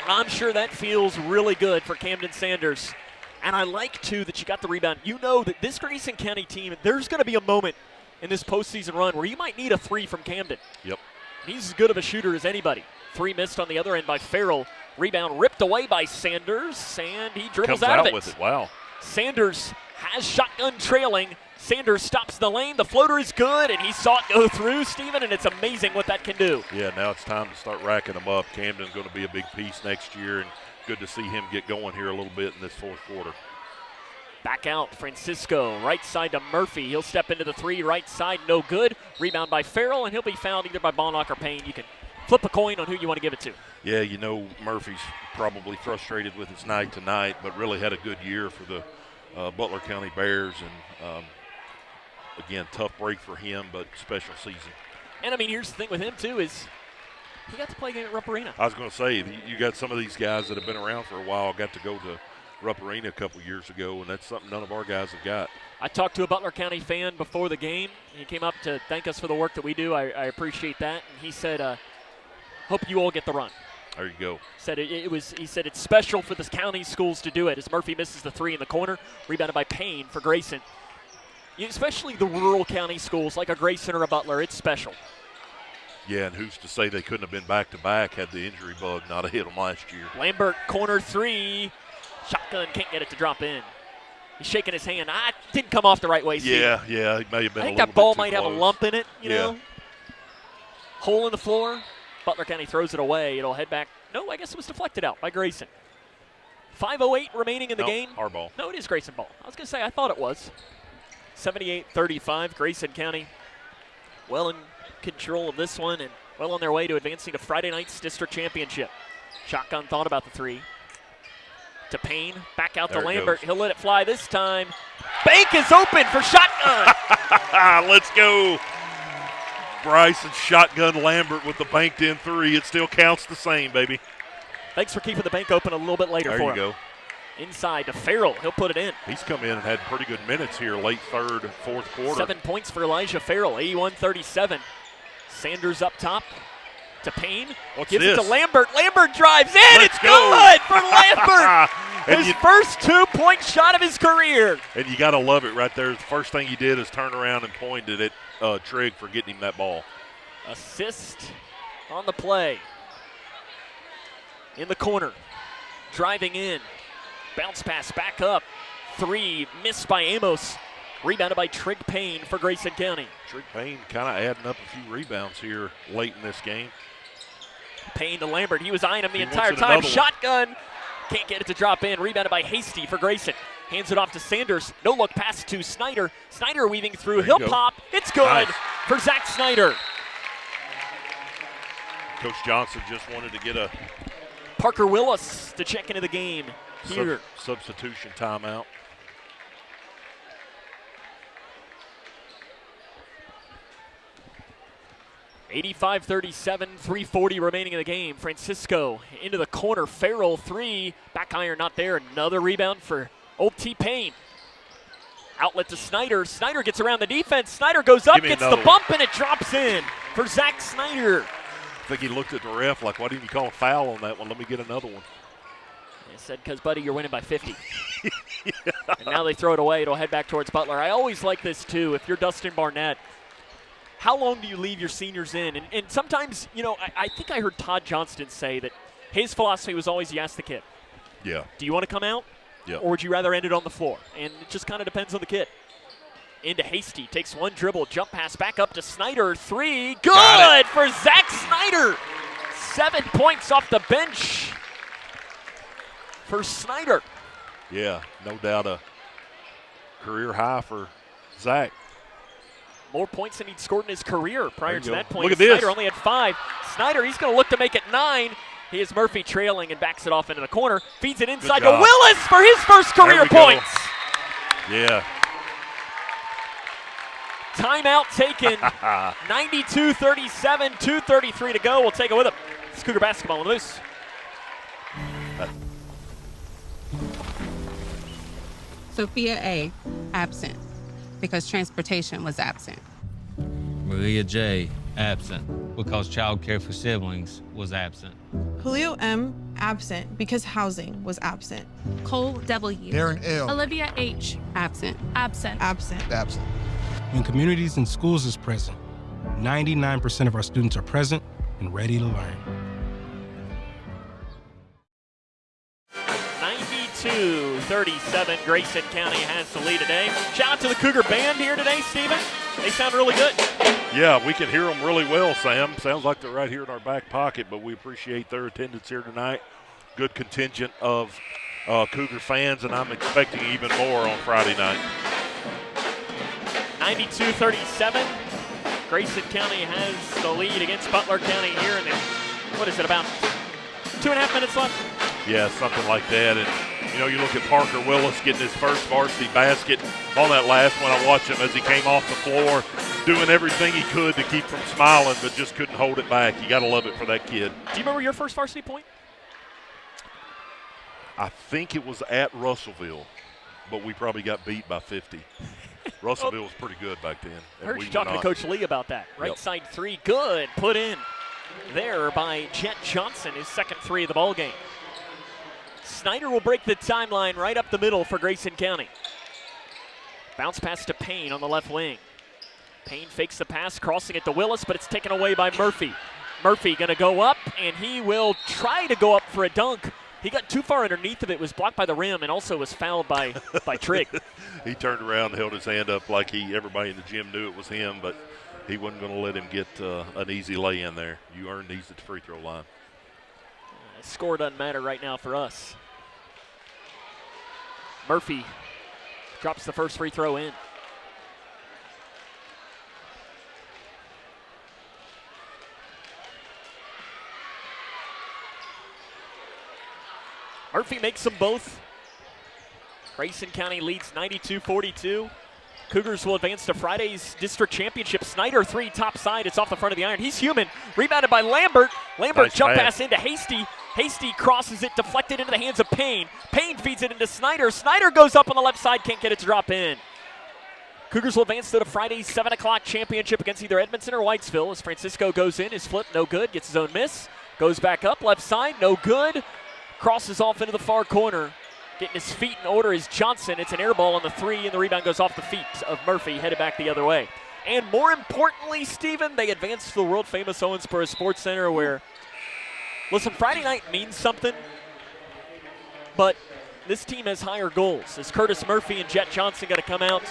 I'm sure that feels really good for Camden Sanders. And I like, too, that you got the rebound. You know that this Grayson County team, there's going to be a moment in this postseason run where you might need a 3 from Camden. Yep. He's as good of a shooter as anybody. 3 missed on the other end by Farrell. Rebound ripped away by Sanders, and he dribbles out of it. With it. Wow. Sanders has Shotgun trailing. Sanders stops the lane. The floater is good, and he saw it go through, Steven, and it's amazing what that can do. Yeah, now it's time to start racking them up. Camden's going to be a big piece next year, and good to see him get going here a little bit in this fourth quarter. Back out, Francisco, right side to Murphy. He'll step into the 3, right side, no good. Rebound by Farrell, and he'll be fouled either by Bonlock or Payne. You can flip a coin on who you want to give it to. Yeah, you know, Murphy's probably frustrated with his night tonight, but really had a good year for the Butler County Bears, and again, tough break for him, but special season. And, I mean, here's the thing with him, too, is he got to play a game at Rupp Arena. I was going to say, you got some of these guys that have been around for a while, got to go to Rupp Arena a couple years ago, and that's something none of our guys have got. I talked to a Butler County fan before the game. He came up to thank us for the work that we do. I appreciate that. And he said, hope you all get the run. There you go. He said it's special for the county schools to do it as Murphy misses the 3 in the corner. Rebounded by Payne for Grayson. Especially the rural county schools like a Grayson or a Butler, it's special. Yeah, and who's to say they couldn't have been back-to-back had the injury bug not have hit them last year. Lambert, corner 3. Shotgun can't get it to drop in. He's shaking his hand. It didn't come off the right way, Steve. Yeah, it may have been I think that ball might have a lump in it, you know. Hole in the floor. Butler County throws it away. It'll head back. No, I guess it was deflected out by Grayson. 5:08 remaining in the game. Our ball. No, it is Grayson ball. I was going to say, I thought it was. 78-35, Grayson County well in control of this one and well on their way to advancing to Friday night's district championship. Shotgun thought about the 3. To Payne, back out to Lambert. He'll let it fly this time. Bank is open for Shotgun. Let's go. Bryson Shotgun Lambert with the banked in 3. It still counts the same, baby. Thanks for keeping the bank open a little bit later for him. There you go. Inside to Farrell. He'll put it in. He's come in and had pretty good minutes here late third, fourth quarter. 7 points for Elijah Farrell, 81-37. Sanders up top to Payne. Gives it to Lambert. Lambert drives in. It's good for Lambert. His first 2-point shot of his career. And you got to love it right there. The first thing he did is turn around and pointed at Trigg for getting him that ball. Assist on the play. In the corner. Driving in. Bounce pass back up. 3 missed by Amos. Rebounded by Trig Payne for Grayson County. Trig Payne kind of adding up a few rebounds here late in this game. Payne to Lambert. He was eyeing him the entire time. Shotgun. Can't get it to drop in. Rebounded by Hasty for Grayson. Hands it off to Sanders. No look pass to Snyder. Snyder weaving through. He'll pop. It's good for Zach Snyder. Coach Johnson just wanted to get a Parker Willis to check into the game here. Substitution timeout. 85-37, 3:40 remaining in the game. Francisco into the corner. Farrell, three. Back iron not there. Another rebound for old T-Pain. Outlet to Snyder. Snyder gets around the defense. Snyder goes up, gets the bump, and it drops in for Zach Snyder. I think he looked at the ref like, why didn't you call a foul on that one? Let me get another one. They said, because, buddy, you're winning by 50. Yeah. And now they throw it away. It'll head back towards Butler. I always like this, too. If you're Dustin Barnett, how long do you leave your seniors in? And sometimes, you know, I think I heard Todd Johnston say that his philosophy was always you ask the kid. Yeah. Do you want to come out? Yeah. Or would you rather end it on the floor? And it just kind of depends on the kid. Into Hasty, takes one dribble, jump pass back up to Snyder, three. Good for Zach Snyder. 7 points off the bench for Snyder. Yeah, no doubt a career high for Zach. More points than he'd scored in his career prior to that point. Look at this. Snyder only had 5. Snyder, he's going to look to make it 9. He has Murphy trailing and backs it off into the corner. Feeds it inside to Willis for his first career points. Yeah. Timeout taken. 92-37, 2:33 to go. We'll take it with him. It's Cougar basketball on the Moose. Sophia A., absent, because transportation was absent. Maria J., absent, because child care for siblings was absent. Julio M., absent, because housing was absent. Cole W. Darren L. Olivia H., absent. Absent. Absent. Absent. When communities and schools is present, 99% of our students are present and ready to learn. 92-37, Grayson County has the lead today. Shout out to the Cougar band here today, Steven. They sound really good. Yeah, we can hear them really well, Sam. Sounds like they're right here in our back pocket, but we appreciate their attendance here tonight. Good contingent of Cougar fans, and I'm expecting even more on Friday night. 92-37, Grayson County has the lead against Butler County here. And what is it, about 2.5 minutes left? Yeah, something like that. And, you know, you look at Parker Willis getting his first varsity basket on that last one. I watched him as he came off the floor, doing everything he could to keep from smiling, but just couldn't hold it back. You got to love it for that kid. Do you remember your first varsity point? I think it was at Russellville, but we probably got beat by 50. Russellville was pretty good back then. I heard you talking to Coach Lee about that. Right side three, good. Put in there by Jet Johnson, his second three of the ball game. Snyder will break the timeline right up the middle for Grayson County. Bounce pass to Payne on the left wing. Payne fakes the pass, crossing it to Willis, but it's taken away by Murphy. Murphy going to go up, and he will try to go up for a dunk. He got too far underneath of it, was blocked by the rim, and also was fouled by Trigg. He turned around and held his hand up like everybody in the gym knew it was him, but he wasn't going to let him get an easy lay in there. You earned these at the free throw line. Score doesn't matter right now for us. Murphy drops the first free throw in. Murphy makes them both. Grayson County leads 92-42. Cougars will advance to Friday's district championship. Snyder three top side. It's off the front of the iron. He's human. Rebounded by Lambert. Lambert nice jump pass into Hasty. Hasty crosses it, deflected into the hands of Payne. Payne feeds it into Snyder. Snyder goes up on the left side, can't get it to drop in. Cougars will advance to the Friday's 7 o'clock championship against either Edmondson or Whitesville as Francisco goes in. His flip, no good. Gets his own miss. Goes back up, left side, no good. Crosses off into the far corner. Getting his feet in order is Johnson. It's an air ball on the three, and the rebound goes off the feet of Murphy, headed back the other way. And more importantly, Stephen, they advance to the world-famous Owensboro Sports Center where, listen, Friday night means something, but this team has higher goals. As Curtis Murphy and Jet Johnson got to come out,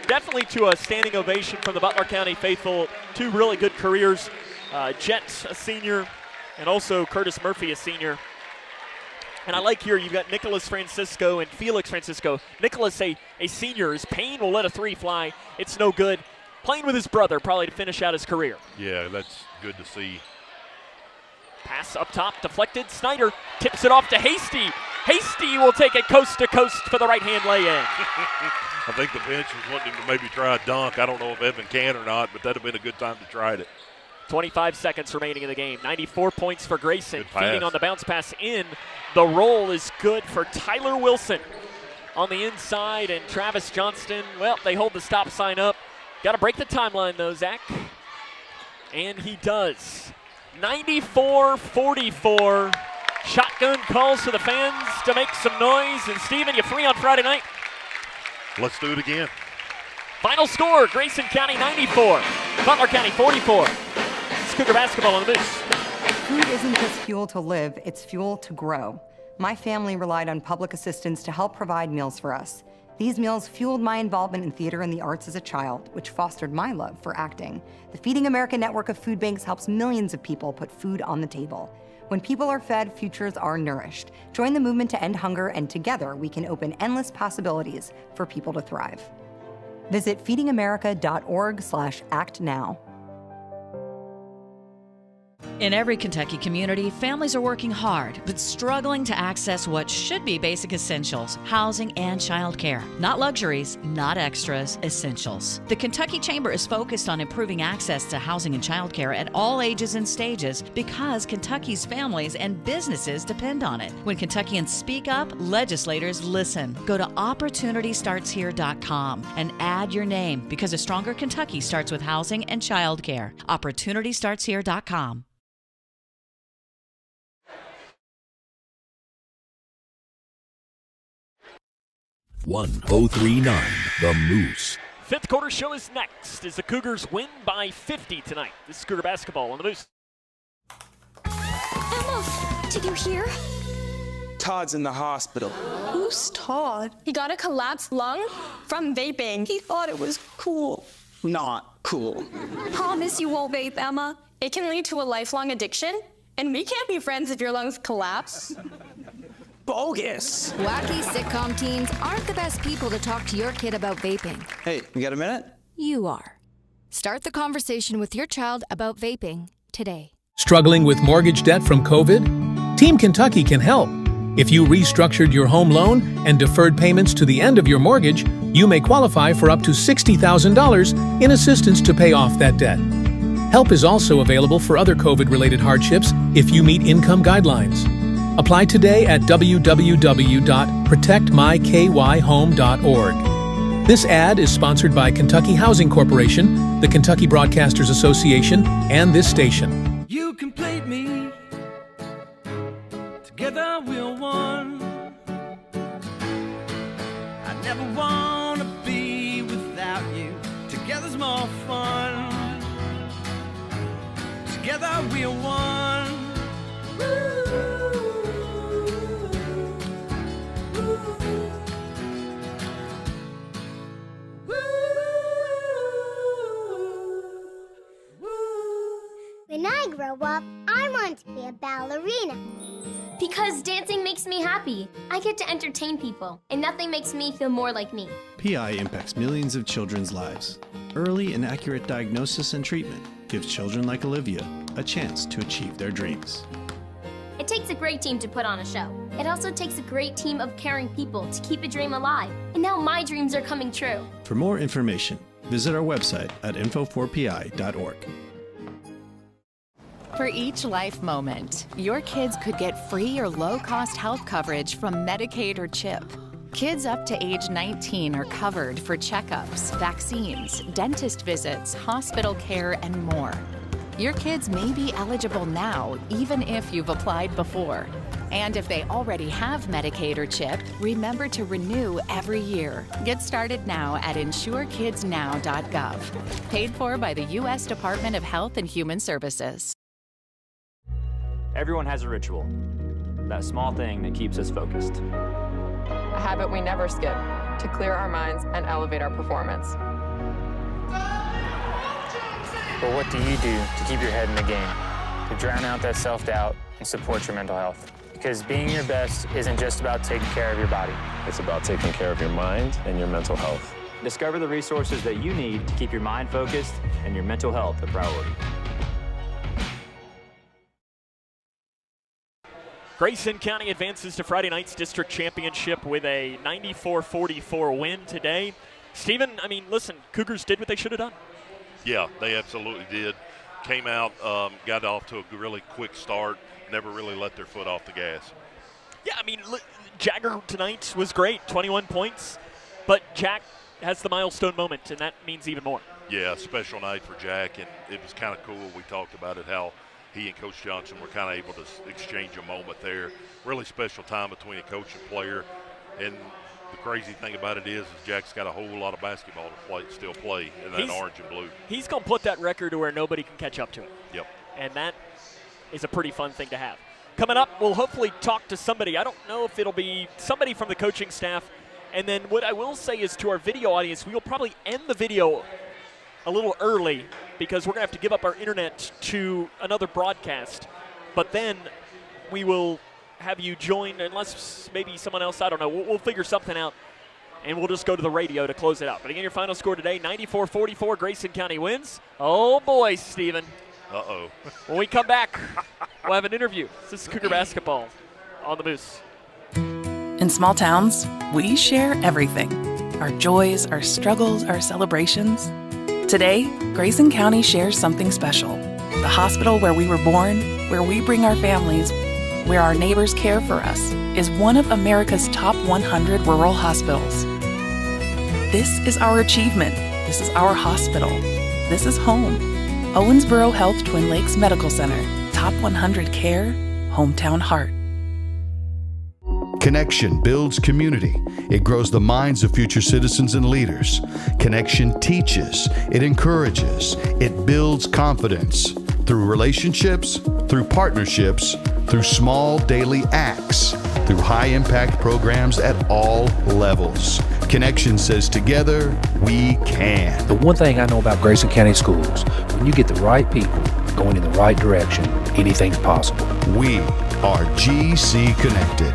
definitely to a standing ovation from the Butler County faithful. Two really good careers. Jet, a senior, and also Curtis Murphy, a senior. And I like here, you've got Nicholas Francisco and Felix Francisco. Nicholas, a senior, his Payne will let a three fly. It's no good. Playing with his brother, probably to finish out his career. Yeah, that's good to see. Pass up top, deflected. Snyder tips it off to Hasty. Hasty will take it coast to coast for the right-hand lay-in. I think the bench was wanting him to maybe try a dunk. I don't know if Evan can or not, but that would have been a good time to try it. 25 seconds remaining in the game. 94 points for Grayson. Feeding on the bounce pass in. The roll is good for Tyler Wilson on the inside, and Travis Johnston, well, they hold the stop sign up. Got to break the timeline, though, Zach. And he does. 94-44. Shotgun calls to the fans to make some noise. And, Steven, you free on Friday night? Let's do it again. Final score, Grayson County 94, Butler County 44. It's Cougar basketball on the Moose. Food isn't just fuel to live, it's fuel to grow. My family relied on public assistance to help provide meals for us. These meals fueled my involvement in theater and the arts as a child, which fostered my love for acting. The Feeding America network of food banks helps millions of people put food on the table. When people are fed, futures are nourished. Join the movement to end hunger, and together we can open endless possibilities for people to thrive. Visit feedingamerica.org/actnow. In every Kentucky community, families are working hard, but struggling to access what should be basic essentials, housing and childcare. Not luxuries, not extras, essentials. The Kentucky Chamber is focused on improving access to housing and childcare at all ages and stages because Kentucky's families and businesses depend on it. When Kentuckians speak up, legislators listen. Go to OpportunityStartsHere.com and add your name because a stronger Kentucky starts with housing and childcare. OpportunityStartsHere.com. 1039, The Moose. Fifth quarter show is next as the Cougars win by 50 tonight. This is Cougar basketball on the Moose. Emma, did you hear? Todd's in the hospital. Who's Todd? He got a collapsed lung from vaping. He thought it was cool. Not cool. Promise you won't vape, Emma. It can lead to a lifelong addiction, and we can't be friends if your lungs collapse. Bogus. Wacky sitcom teens aren't the best people to talk to your kid about vaping. Hey, you got a minute? You are. Start the conversation with your child about vaping today. Struggling with mortgage debt from COVID? Team Kentucky can help. If you restructured your home loan and deferred payments to the end of your mortgage, you may qualify for up to $60,000 in assistance to pay off that debt. Help is also available for other COVID-related hardships if you meet income guidelines. Apply today at www.protectmykyhome.org. This ad is sponsored by Kentucky Housing Corporation, the Kentucky Broadcasters Association, and this station. You complete me. Together we're one. I never want to be without you. Together's more fun. Together we're one. When I grow up, I want to be a ballerina. Because dancing makes me happy. I get to entertain people, and nothing makes me feel more like me. PI impacts millions of children's lives. Early and accurate diagnosis and treatment gives children like Olivia a chance to achieve their dreams. It takes a great team to put on a show. It also takes a great team of caring people to keep a dream alive. And now my dreams are coming true. For more information, visit our website at info4pi.org. For each life moment, your kids could get free or low-cost health coverage from Medicaid or CHIP. Kids up to age 19 are covered for checkups, vaccines, dentist visits, hospital care, and more. Your kids may be eligible now, even if you've applied before. And if they already have Medicaid or CHIP, remember to renew every year. Get started now at insurekidsnow.gov. Paid for by the U.S. Department of Health and Human Services. Everyone has a ritual, that small thing that keeps us focused. A habit we never skip to clear our minds and elevate our performance. But what do you do to keep your head in the game, to drown out that self-doubt and support your mental health? Because being your best isn't just about taking care of your body. It's about taking care of your mind and your mental health. Discover the resources that you need to keep your mind focused and your mental health a priority. Grayson County advances to Friday night's district championship with a 94-44 win today. Steven, I mean, listen, Cougars did what they should have done. Yeah, they absolutely did. came out, got off to a really quick start, never really let their foot off the gas. Yeah, I mean, Jagger tonight was great, 21 points, but Jack has the milestone moment, and that means even more. Yeah, special night for Jack, and it was kind of cool. We talked about it, how he and Coach Johnson were kind of able to exchange a moment there. Really special time between a coach and player, and the crazy thing about it is Jack's got a whole lot of basketball to still play in that orange and blue. He's going to put that record to where nobody can catch up to it. Yep. And that is a pretty fun thing to have. Coming up, we'll hopefully talk to somebody. I don't know if it'll be somebody from the coaching staff. And then what I will say is to our video audience, we will probably end the video a little early because we're going to have to give up our internet to another broadcast. But then we will have you join, unless maybe someone else, I don't know. We'll figure something out, and we'll just go to the radio to close it out. But again, your final score today, 94-44, Grayson County wins. Oh, boy, Steven. Uh-oh. When we come back, we'll have an interview. This is Cougar Basketball on the Moose. In small towns, we share everything. Our joys, our struggles, our celebrations. Today, Grayson County shares something special. The hospital where we were born, where we bring our families, where our neighbors care for us, is one of America's top 100 rural hospitals. This is our achievement. This is our hospital. This is home. Owensboro Health Twin Lakes Medical Center. Top 100 care, hometown heart. Connection builds community. It grows the minds of future citizens and leaders. Connection teaches. It encourages. It builds confidence. Through relationships, through partnerships, through small daily acts, through high-impact programs at all levels. Connection says together, we can. The one thing I know about Grayson County Schools, when you get the right people going in the right direction, anything's possible. We are GC Connected.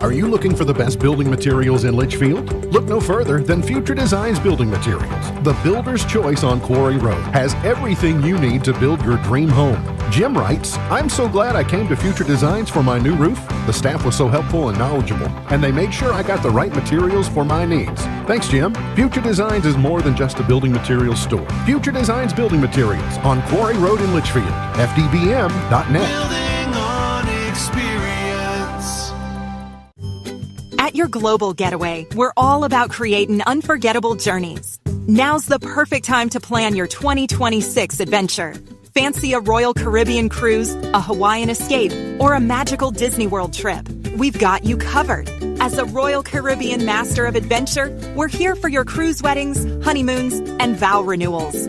Are you looking for the best building materials in Leitchfield? Look no further than Future Designs Building Materials. The builder's choice on Quarry Road has everything you need to build your dream home. Jim writes, I'm so glad I came to Future Designs for my new roof. The staff was so helpful and knowledgeable, and they made sure I got the right materials for my needs. Thanks, Jim. Future Designs is more than just a building materials store. Future Designs Building Materials on Quarry Road in Leitchfield. FDBM.net. At your global getaway, we're all about creating unforgettable journeys. Now's the perfect time to plan your 2026 adventure. Fancy a Royal Caribbean cruise, a Hawaiian escape, or a magical Disney World trip? We've got you covered. As a Royal Caribbean Master of Adventure, we're here for your cruise weddings, honeymoons, and vow renewals.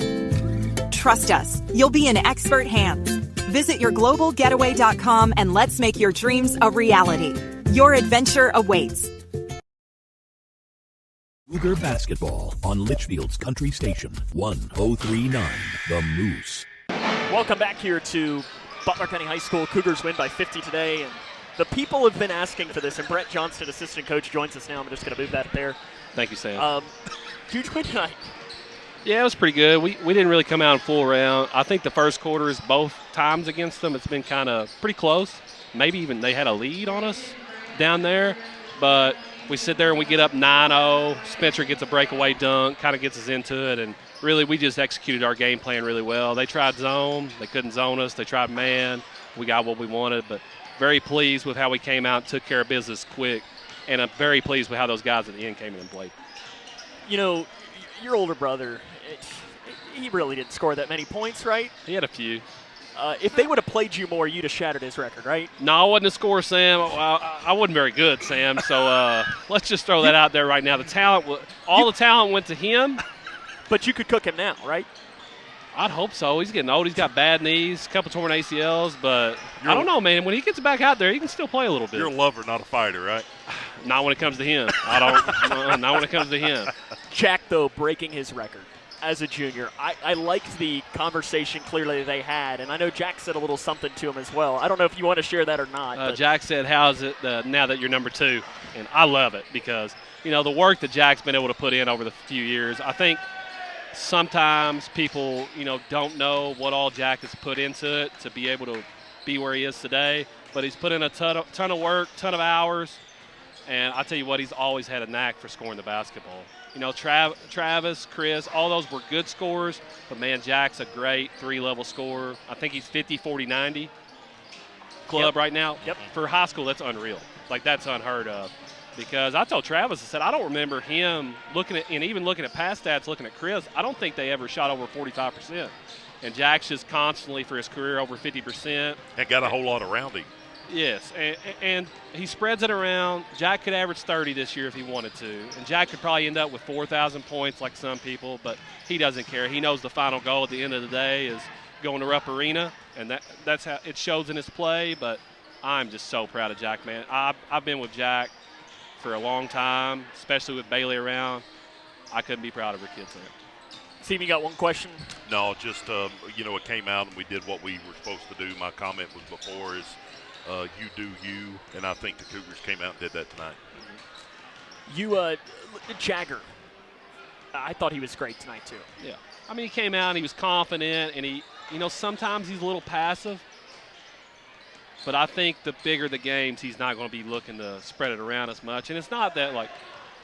Trust us, you'll be in expert hands. Visit yourglobalgetaway.com and let's make your dreams a reality. Your adventure awaits. Cougar Basketball on Litchfield's Country Station, 1039 The Moose. Welcome back here to Butler County High School. Cougars win by 50 today, and the people have been asking for this, and Brett Johnston, assistant coach, joins us now. I'm just going to move that there. Thank you, Sam. Huge win tonight. Yeah, it was pretty good. We didn't really come out in full round. I think the first quarter is both times against them. It's been kind of pretty close. Maybe even they had a lead on us down there, but we sit there and we get up 9-0. Spencer gets a breakaway dunk, kind of gets us into it, and really we just executed our game plan really well. They tried zone. They couldn't zone us. They tried man. We got what we wanted, but very pleased with how we came out, took care of business quick, and I'm very pleased with how those guys at the end came in and played. You know, your older brother, he really didn't score that many points, right? He had a few. If they would have played you more, you'd have shattered his record, right? No, I wasn't a scorer, Sam. I wasn't very good, Sam. So let's just throw that out there right now. The talent went to him. But you could cook him now, right? I'd hope so. He's getting old. He's got bad knees, a couple torn ACLs. But I don't know, man. When he gets back out there, he can still play a little bit. You're a lover, not a fighter, right? Not when it comes to him. I don't. Not when it comes to him. Jack, though, breaking his record as a junior. I liked the conversation clearly they had, and I know Jack said a little something to him as well. I don't know if you want to share that or not. Jack said, how's it now that you're number 2? And I love it because, you know, the work that Jack's been able to put in over the few years, I think sometimes people, you know, don't know what all Jack has put into it to be able to be where he is today. But he's put in a ton of work, ton of hours, And I tell you what, he's always had a knack for scoring the basketball. You know, Travis, Chris, all those were good scorers, but, man, Jack's a great three-level scorer. I think he's 50, 40, 90 club right now. Yep. For high school, that's unreal. Like, that's unheard of. Because I told Travis, I said, I don't remember him looking at, and even looking at past stats, looking at Chris, I don't think they ever shot over 45%. And Jack's just constantly for his career over 50%. And got a whole lot around him. Yes, and he spreads it around. Jack could average 30 this year if he wanted to. And Jack could probably end up with 4,000 points like some people, but he doesn't care. He knows the final goal at the end of the day is going to Rupp Arena, and that's how it shows in his play. But I'm just so proud of Jack, man. I've been with Jack for a long time, especially with Bailey around. I couldn't be proud of her kids there. Steve, you got one question? No, just, it came out and we did what we were supposed to do. My comment was before is, you do you, and I think the Cougars came out and did that tonight. Jagger, I thought he was great tonight too. Yeah. I mean, he came out and he was confident, and he, sometimes he's a little passive, but I think the bigger the games, he's not going to be looking to spread it around as much. And it's not that,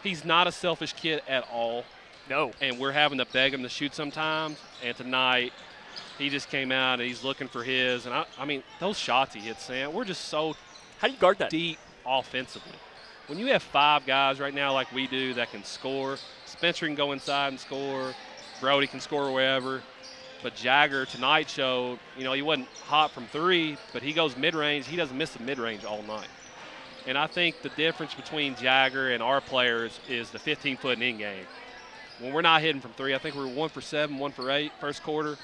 he's not a selfish kid at all. No. And we're having to beg him to shoot sometimes, and tonight – he just came out and he's looking for his. And, I mean, those shots he hits, Sam, we're just so how do you guard that? Deep offensively. When you have 5 guys right now like we do that can score, Spencer can go inside and score, Brody can score wherever. But Jagger tonight showed, he wasn't hot from 3, but he goes mid-range. He doesn't miss the mid-range all night. And I think the difference between Jagger and our players is the 15-foot and in-game. When we're not hitting from 3, I think we're 1 for 7, 1 for 8 first quarter.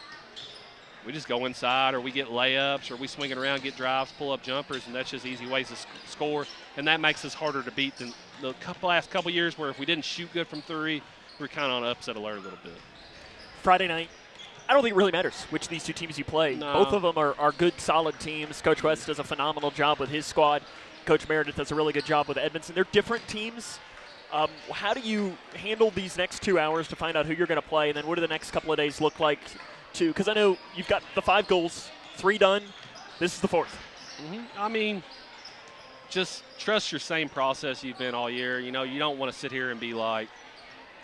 We just go inside, or we get layups, or we swing it around, get drives, pull up jumpers, and that's just easy ways to score. And that makes us harder to beat than the last couple years where if we didn't shoot good from 3, we're kind of on upset alert a little bit. Friday night, I don't think it really matters which of these two teams you play. No. Both of them are good, solid teams. Coach West does a phenomenal job with his squad. Coach Meredith does a really good job with Edmondson. They're different teams. How do you handle these next 2 hours to find out who you're going to play, and then what do the next couple of days look like? Because I know you've got the 5 goals, 3 done. This is the 4th. Mm-hmm. I mean, just trust your same process you've been all year. You don't want to sit here and be like,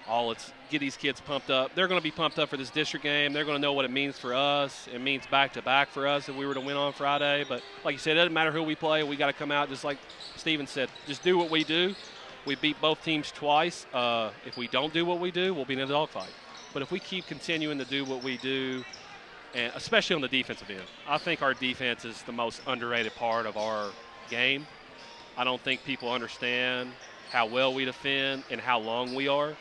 let's get these kids pumped up. They're going to be pumped up for this district game. They're going to know what it means for us. It means back-to-back for us if we were to win on Friday. But like you said, it doesn't matter who we play. We got to come out just like Steven said. Just do what we do. We beat both teams twice. If we don't do what we do, we'll be in a dogfight. But if we keep continuing to do what we do, and especially on the defensive end, I think our defense is the most underrated part of our game. I don't think people understand how well we defend and how long we are.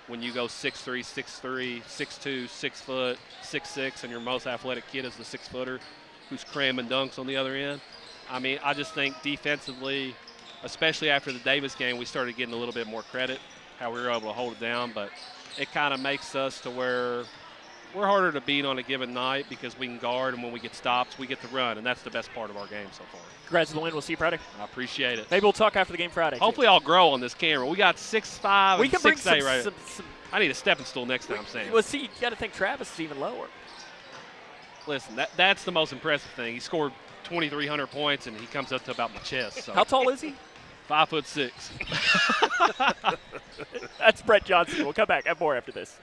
When you go 6'3", 6'3", 6'2", 6 foot, 6'6", and your most athletic kid is the 6-footer who's cramming dunks on the other end. I mean, I just think defensively, especially after the Davis game, we started getting a little bit more credit, how we were able to hold it down. But it kind of makes us to where we're harder to beat on a given night because we can guard, and when we get stops, we get to run, and that's the best part of our game so far. Congrats on the win. We'll see you Friday. I appreciate it. Maybe we'll talk after the game Friday. Hopefully I'll grow on this camera. We got 6'5" we and can bring 6'8" right. some I need a stepping stool next time, Sam. Well, see, you got to think Travis is even lower. Listen, that's the most impressive thing. He scored 2,300 points, and he comes up to about my chest. So. How tall is he? 5'6". That's Brett Johnson. We'll come back. Have more after this.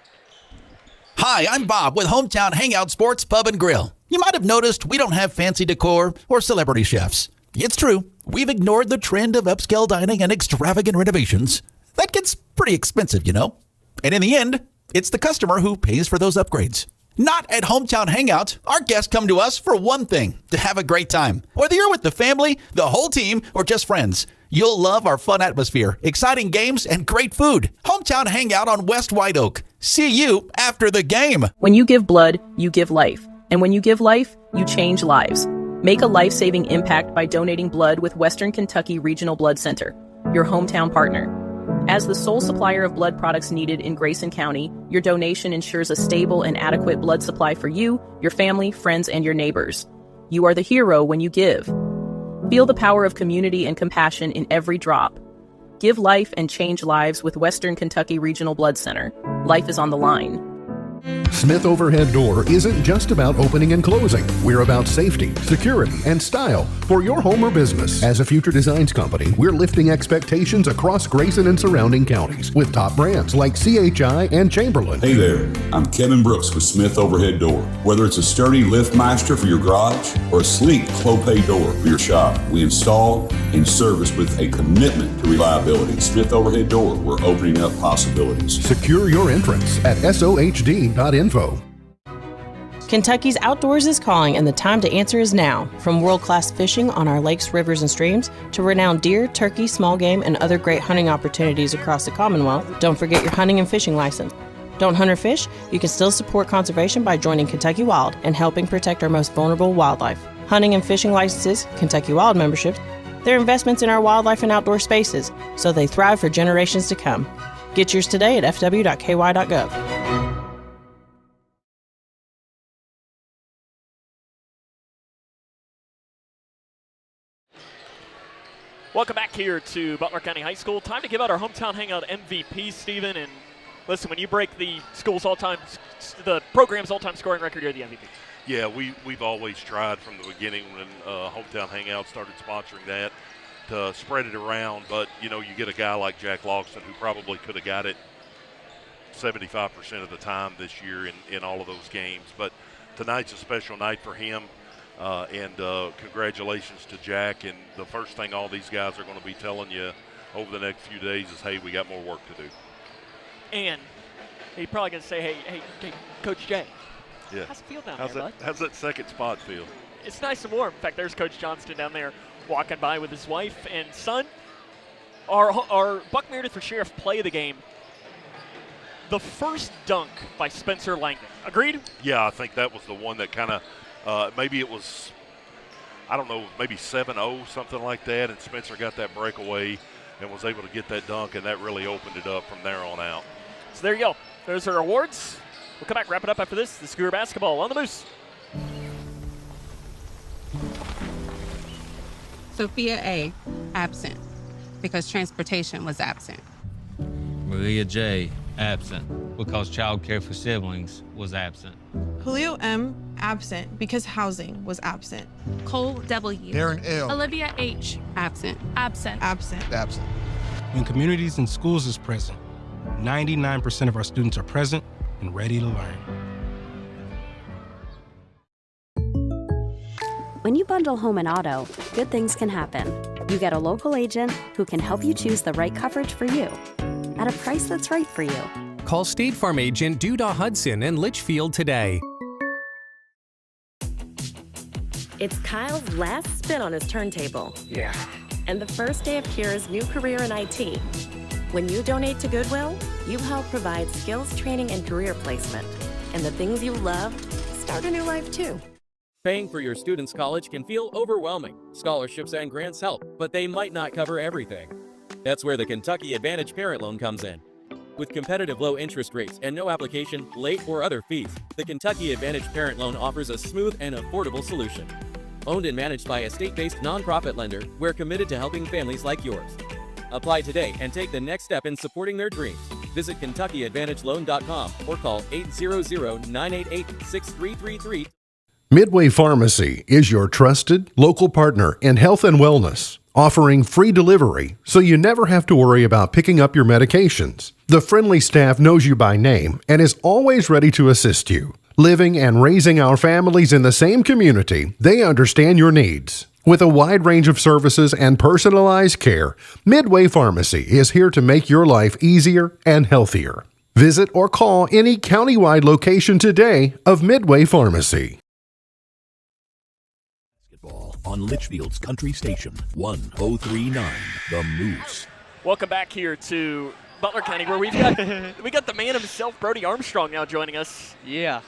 Hi, I'm Bob with Hometown Hangout Sports Pub and Grill. You might have noticed we don't have fancy decor or celebrity chefs. It's true. We've ignored the trend of upscale dining and extravagant renovations. That gets pretty expensive, And in the end, it's the customer who pays for those upgrades. Not at Hometown Hangout. Our guests come to us for one thing, to have a great time. Whether you're with the family, the whole team, or just friends, you'll love our fun atmosphere, exciting games, and great food. Hometown Hangout on West White Oak. See you after the game. When you give blood, you give life. And when you give life, you change lives. Make a life-saving impact by donating blood with Western Kentucky Regional Blood Center, your hometown partner. As the sole supplier of blood products needed in Grayson County, your donation ensures a stable and adequate blood supply for you, your family, friends, and your neighbors. You are the hero when you give. Feel the power of community and compassion in every drop. Give life and change lives with Western Kentucky Regional Blood Center. Life is on the line. Smith Overhead Door isn't just about opening and closing. We're about safety, security, and style for your home or business. As a Future Designs company, we're lifting expectations across Grayson and surrounding counties with top brands like CHI and Chamberlain. Hey there, I'm Kevin Brooks with Smith Overhead Door. Whether it's a sturdy LiftMeister for your garage or a sleek Clopay door for your shop, we install and service with a commitment to reliability. Smith Overhead Door, we're opening up possibilities. Secure your entrance at sohd.info. Kentucky's outdoors is calling, and the time to answer is now. From world-class fishing on our lakes, rivers, and streams to renowned deer, turkey, small game, and other great hunting opportunities across the Commonwealth, don't forget your hunting and fishing license. Don't hunt or fish? You can still support conservation by joining Kentucky Wild and helping protect our most vulnerable wildlife. Hunting and fishing licenses, Kentucky Wild memberships, they're investments in our wildlife and outdoor spaces, so they thrive for generations to come. Get yours today at fw.ky.gov. Welcome back here to Butler County High School. Time to give out our hometown hangout MVP, Stephen. And listen, when you break the program's all-time scoring record, you're the MVP. Yeah, we've always tried from the beginning when Hometown Hangout started sponsoring that to spread it around. But, you get a guy like Jack Logston who probably could have got it 75% of the time this year in all of those games. But tonight's a special night for him. And congratulations to Jack. And the first thing all these guys are going to be telling you over the next few days is, hey, we got more work to do. And he's probably going to say, hey, Coach Jay. Yeah. How's it feel down there, bud? How's that second spot feel? It's nice and warm. In fact, there's Coach Johnston down there walking by with his wife and son. Our Buck Meredith for Sheriff play of the game, the first dunk by Spencer Langdon. Agreed? Yeah, I think that was the one that kind of maybe it was, I don't know, maybe 7-0, something like that, and Spencer got that breakaway and was able to get that dunk, and that really opened it up from there on out. So there you go. Those are awards. We'll come back, wrap it up after this. This is Cougar basketball on the Moose. Sophia A., absent, because transportation was absent. Maria J., absent, because child care for siblings was absent. Julio M., absent, because housing was absent. Cole W. Darren L. Olivia H. Absent. Absent. Absent. Absent. When communities and schools is present, 99% of our students are present and ready to learn. When you bundle home and auto, good things can happen. You get a local agent who can help you choose the right coverage for you at a price that's right for you. Call State Farm agent Duda Hudson in Leitchfield today. It's Kyle's last spin on his turntable. Yeah. And the first day of Kira's new career in IT. When you donate to Goodwill, you help provide skills training and career placement. And the things you love start a new life too. Paying for your student's college can feel overwhelming. Scholarships and grants help, but they might not cover everything. That's where the Kentucky Advantage Parent Loan comes in. With competitive low interest rates and no application, late, or other fees, the Kentucky Advantage Parent Loan offers a smooth and affordable solution. Owned and managed by a state-based nonprofit lender, we're committed to helping families like yours. Apply today and take the next step in supporting their dreams. Visit KentuckyAdvantageLoan.com or call 800-988-6333. Midway Pharmacy is your trusted local partner in health and wellness, offering free delivery so you never have to worry about picking up your medications. The friendly staff knows you by name and is always ready to assist you. Living and raising our families in the same community, they understand your needs. With a wide range of services and personalized care, Midway Pharmacy is here to make your life easier and healthier. Visit or call any countywide location today of Midway Pharmacy. On Litchfield's Country Station, 1039, The Moose. Welcome back here to Butler County, where we got the man himself, Brody Armstrong, now joining us. Yeah.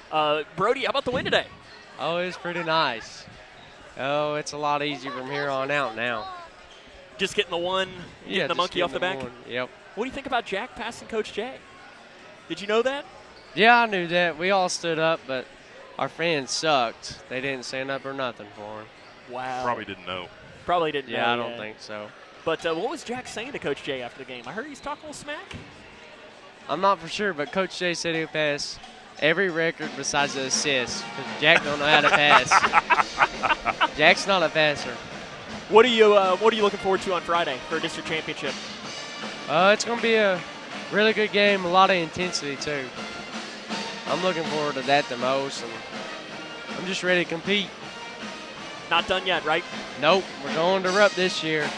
Brody, how about the win today? Oh, it was pretty nice. Oh, it's a lot easier from here on out now. Just getting the one, getting the monkey off the back? Yep. What do you think about Jack passing Coach Jay? Did you know that? Yeah, I knew that. We all stood up, but our fans sucked. They didn't stand up or nothing for him. Wow. Probably didn't know. Probably didn't know. Yeah, I don't think so. But what was Jack saying to Coach Jay after the game? I heard he's talking a little smack. I'm not for sure, but Coach Jay said he'll pass Every record besides the assists, because Jack don't know how to pass. Jack's not a passer. What are you looking forward to on Friday for a district championship? It's going to be a really good game, a lot of intensity too. I'm looking forward to that the most, and I'm just ready to compete. Not done yet, right? Nope, we're going to Rupp this year.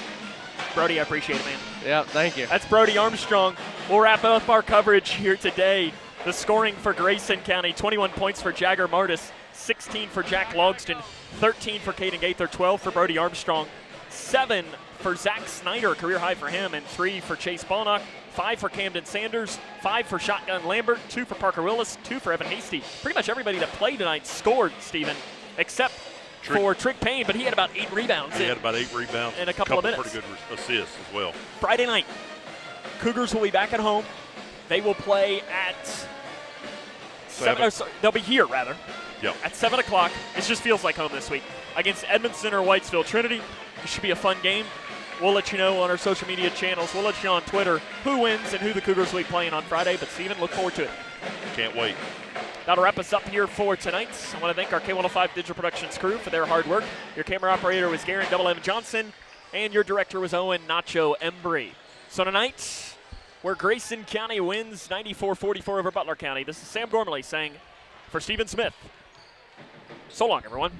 Brody, I appreciate it, man. Yep, thank you. That's Brody Armstrong. We'll wrap up our coverage here today. The scoring for Grayson County, 21 points for Jagger Martis, 16 for Jack Logston, 13 for Caden Gaither, 12 for Brody Armstrong, 7 for Zach Snyder, a career high for him, and 3 for Chase Balnock, 5 for Camden Sanders, 5 for Shotgun Lambert, 2 for Parker Willis, 2 for Evan Hasty. Pretty much everybody that played tonight scored, Stephen, except for Trick Payne, but he had about 8 rebounds. He had about 8 rebounds in a couple of minutes. Pretty good assists as well. Friday night, Cougars will be back at home. They will play at 7. They'll be here, rather. Yep. At 7 o'clock. It just feels like home this week. Against Edmondson or Whitesville Trinity. It should be a fun game. We'll let you know on our social media channels. We'll let you know on Twitter who wins and who the Cougars will be playing on Friday. But, Stephen, look forward to it. Can't wait. That'll wrap us up here for tonight. I want to thank our K105 Digital Productions crew for their hard work. Your camera operator was Garen M. Johnson, and your director was Owen Nacho Embry. So tonight, where Grayson County wins 94-44 over Butler County, this is Sam Gormley saying for Stephen Smith, so long, everyone.